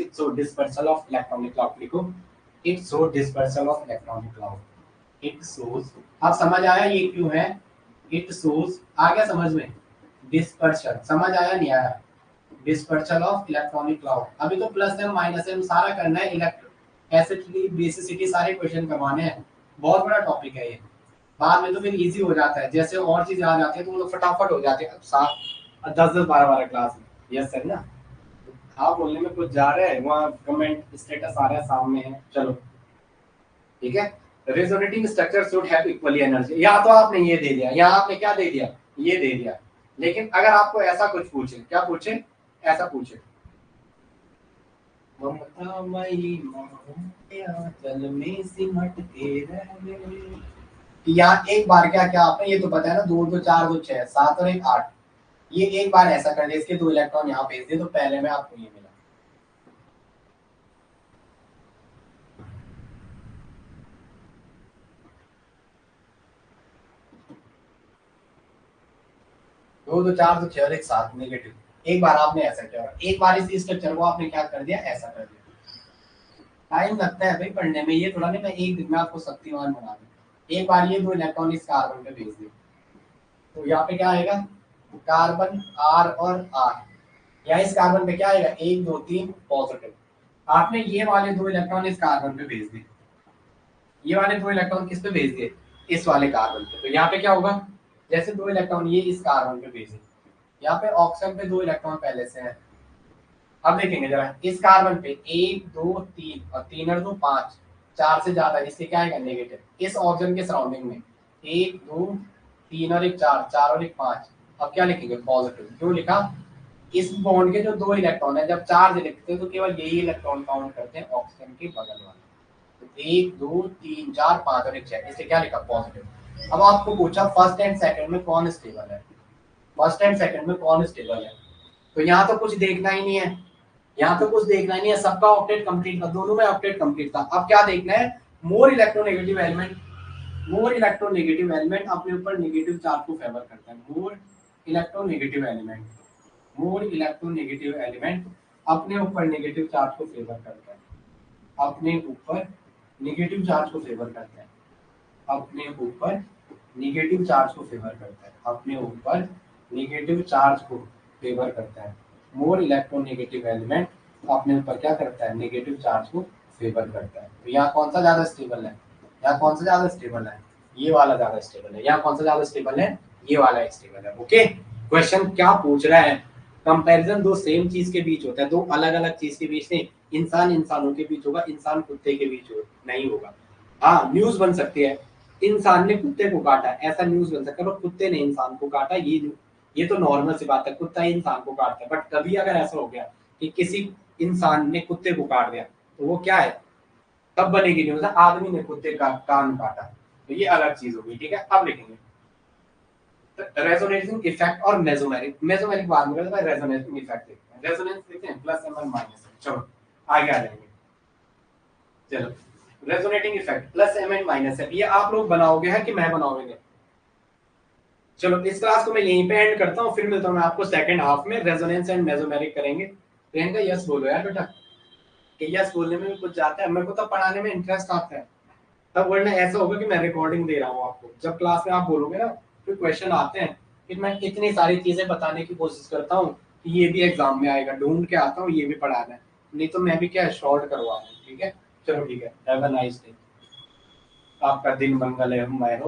so dispersal of electronic cloud, लिखो it so dispersal of electronic cloud, it shows, अब समझ आया ये क्यों है, it shows आ गया समझ में, डिस्पर्शन समझ आया नहीं आया, डिस्पर्शन ऑफ इलेक्ट्रॉनिक क्लाउड। अभी तो प्लस एम माइनस एम सारा करना है, एसिडिटी बेसिसिटी सारे क्वेश्चन करवाने हैं, बहुत बड़ा टॉपिक है ये, बाद में तो फिर इजी हो जाता है, जैसे और चीजें आ जाती है तो वो लोग फटाफट हो जाते हैं, अब 7 10 10 12 12 क्लास में, यस सर ना, हाँ बोलने में कुछ जा रहा है, वहाँ कमेंट स्टेटस आ रहा है सामने है, चलो ठीक है। Resonating structure should have equally energy, या तो आपने ये दे दिया, या आपने क्या दे दिया, ये दे दिया, लेकिन अगर आपको ऐसा कुछ पूछे, क्या पूछे, ऐसा पूछे, ममतामयी चल में सिमट के रहने, यहाँ एक बार क्या क्या आपने ये तो बताया ना, 2 2 4 2 6 7 और 1 8, ये एक बार ऐसा कर दे, इसके 2 इलेक्ट्रॉन यहाँ भेज दे, तो पहले में आपको ये मिला, दो दो चार दो छह और एक सात नेगेटिव, एक बार आपने ऐसा किया, एक बार इस स्ट्रक्चर को आपने क्या कर दिया, ऐसा कर दिया। टाइम लगता है भाई पढ़ने में, ये थोड़ा नहीं मैं एक दिन में आपको शक्तिमान बना दूं, एक बार ये 2 इलेक्ट्रॉन इस कार्बन पे भेज दिए, तो यहाँ पे क्या आएगा, कार्बन आर और आर, या इस कार्बन पे क्या आएगा 1 2 3 पॉजिटिव, आपने ये वाले 2 इलेक्ट्रॉन इस कार्बन पे भेज दिए, ये वाले 2 इलेक्ट्रॉन किस पे भेज दिए, इस वाले कार्बन पे, तो यहाँ पे क्या होगा, जैसे 2 इलेक्ट्रॉन ये इस कार्बन पे भेजे, यहाँ पे ऑक्सीजन पे 2 इलेक्ट्रॉन पहले से हैं, अब देखेंगे जरा इस कार्बन पे 1 2 3 और 3 और 2 5, 4 से ज्यादा, इससे क्या आएगा नेगेटिव, इस ऑक्सीजन के सराउंडिंग में 1 2 3 और 1 4 4 और 1 5, अब क्या लिखेंगे पॉजिटिव, क्यों लिखा, इस बॉन्ड के जो 2 इलेक्ट्रॉन है जब चार्ज लिखते हैं तो केवल यही इलेक्ट्रॉन काउंट करते हैं ऑक्सीजन के बगल वाले, तो 1 2 3 4 5 और 1 6, इससे क्या लिखा पॉजिटिव। अब आपको पूछा फर्स्ट एंड सेकंड में कौन स्टेबल है, फर्स्ट एंड सेकंड में कौन स्टेबल है, तो यहाँ तो कुछ देखना ही नहीं है, यहाँ तो कुछ देखना ही नहीं है, सबका ऑक्टेट कंप्लीट था, दोनों में ऑक्टेट कंप्लीट था, अब क्या देखना है, more electronegative element, more electronegative element अपने ऊपर नेगेटिव चार्ज को फेवर करता है, more electronegative element, more electronegative element अपने ऊपर नेगेटिव चार्ज को फेवर करता है, अपने ऊपर नेगेटिव चार्ज को फेवर करता है, अपने ऊपर नेगेटिव चार्ज को फेवर करता है, अपने ऊपर नेगेटिव चार्ज को फेवर करता है, मोर इलेक्ट्रोनेगेटिव एलिमेंट अपने ऊपर क्या करता है, नेगेटिव चार्ज को फेवर करता है। तो यहाँ कौन सा ज्यादा स्टेबल है, यहाँ कौन सा ज्यादा स्टेबल है, ये वाला ज्यादा स्टेबल है, यहाँ कौन सा ज्यादा स्टेबल है, ये वाला स्टेबल है। ओके, क्वेश्चन क्या पूछ रहा है, कंपैरिजन दो सेम चीज के बीच होता है, दो अलग अलग चीज के बीच नहीं, इंसान इंसानों के बीच होगा, इंसान कुत्ते के बीच नहीं होगा। हाँ न्यूज बन सकती है, इंसान ने कुत्ते को काटा, ऐसा न्यूज बन सकता है, पर कुत्ते ने इंसान को काटा, ये तो नॉर्मल सी बात है, कुत्ता ही इंसान को काटता है, बट कभी अगर ऐसा हो गया कि किसी इंसान ने कुत्ते को काट दिया तो वो क्या है, तब बनेगी न्यूज, आदमी ने कुत्ते का कान काटा, तो ये अलग चीज होगी। ठीक है, अब लिखेंगे रेजोनेटिंग इफेक्ट और मेसोमेरिक, मेसोमेरिक बाद में भाई रेजोनेटिंग इफेक्ट देखते हैं, रेजोनेंस लिखते हैं प्लस एम और माइनस, चलो आगे आ जाएंगे। चलो resonating effect plus M and minus है, ये आप लोग बनाओगे है कि मैं बनाओगे, चलो इस क्लास को मैं यहीं पे एंड करता हूँ, फिर मिलता हूँ मैं आपको सेकंड हाफ में, रेजोनेंस एंड मेसोमेरिक करेंगे। प्रियंका यस बोलो यार बेटा, कि यस बोलने में भी कुछ जाता है, मेरे को तो पढ़ाने में इंटरेस्ट आता है, तब वरना ऐसा होगा कि मैं रिकॉर्डिंग दे रहा हूँ आपको, जब क्लास में आप बोलोगे ना फिर क्वेश्चन आते हैं, फिर मैं इतनी सारी चीजें बताने की कोशिश करता हूँ कि ये भी एग्जाम में आएगा, ढूंढ के आता हूँ ये भी पढ़ाना है, नहीं तो मैं भी क्या शॉर्ट करवा दूँ। ठीक है, चलो ठीक है, हैव अ नाइस डे। आपका दिन मंगलमय हो।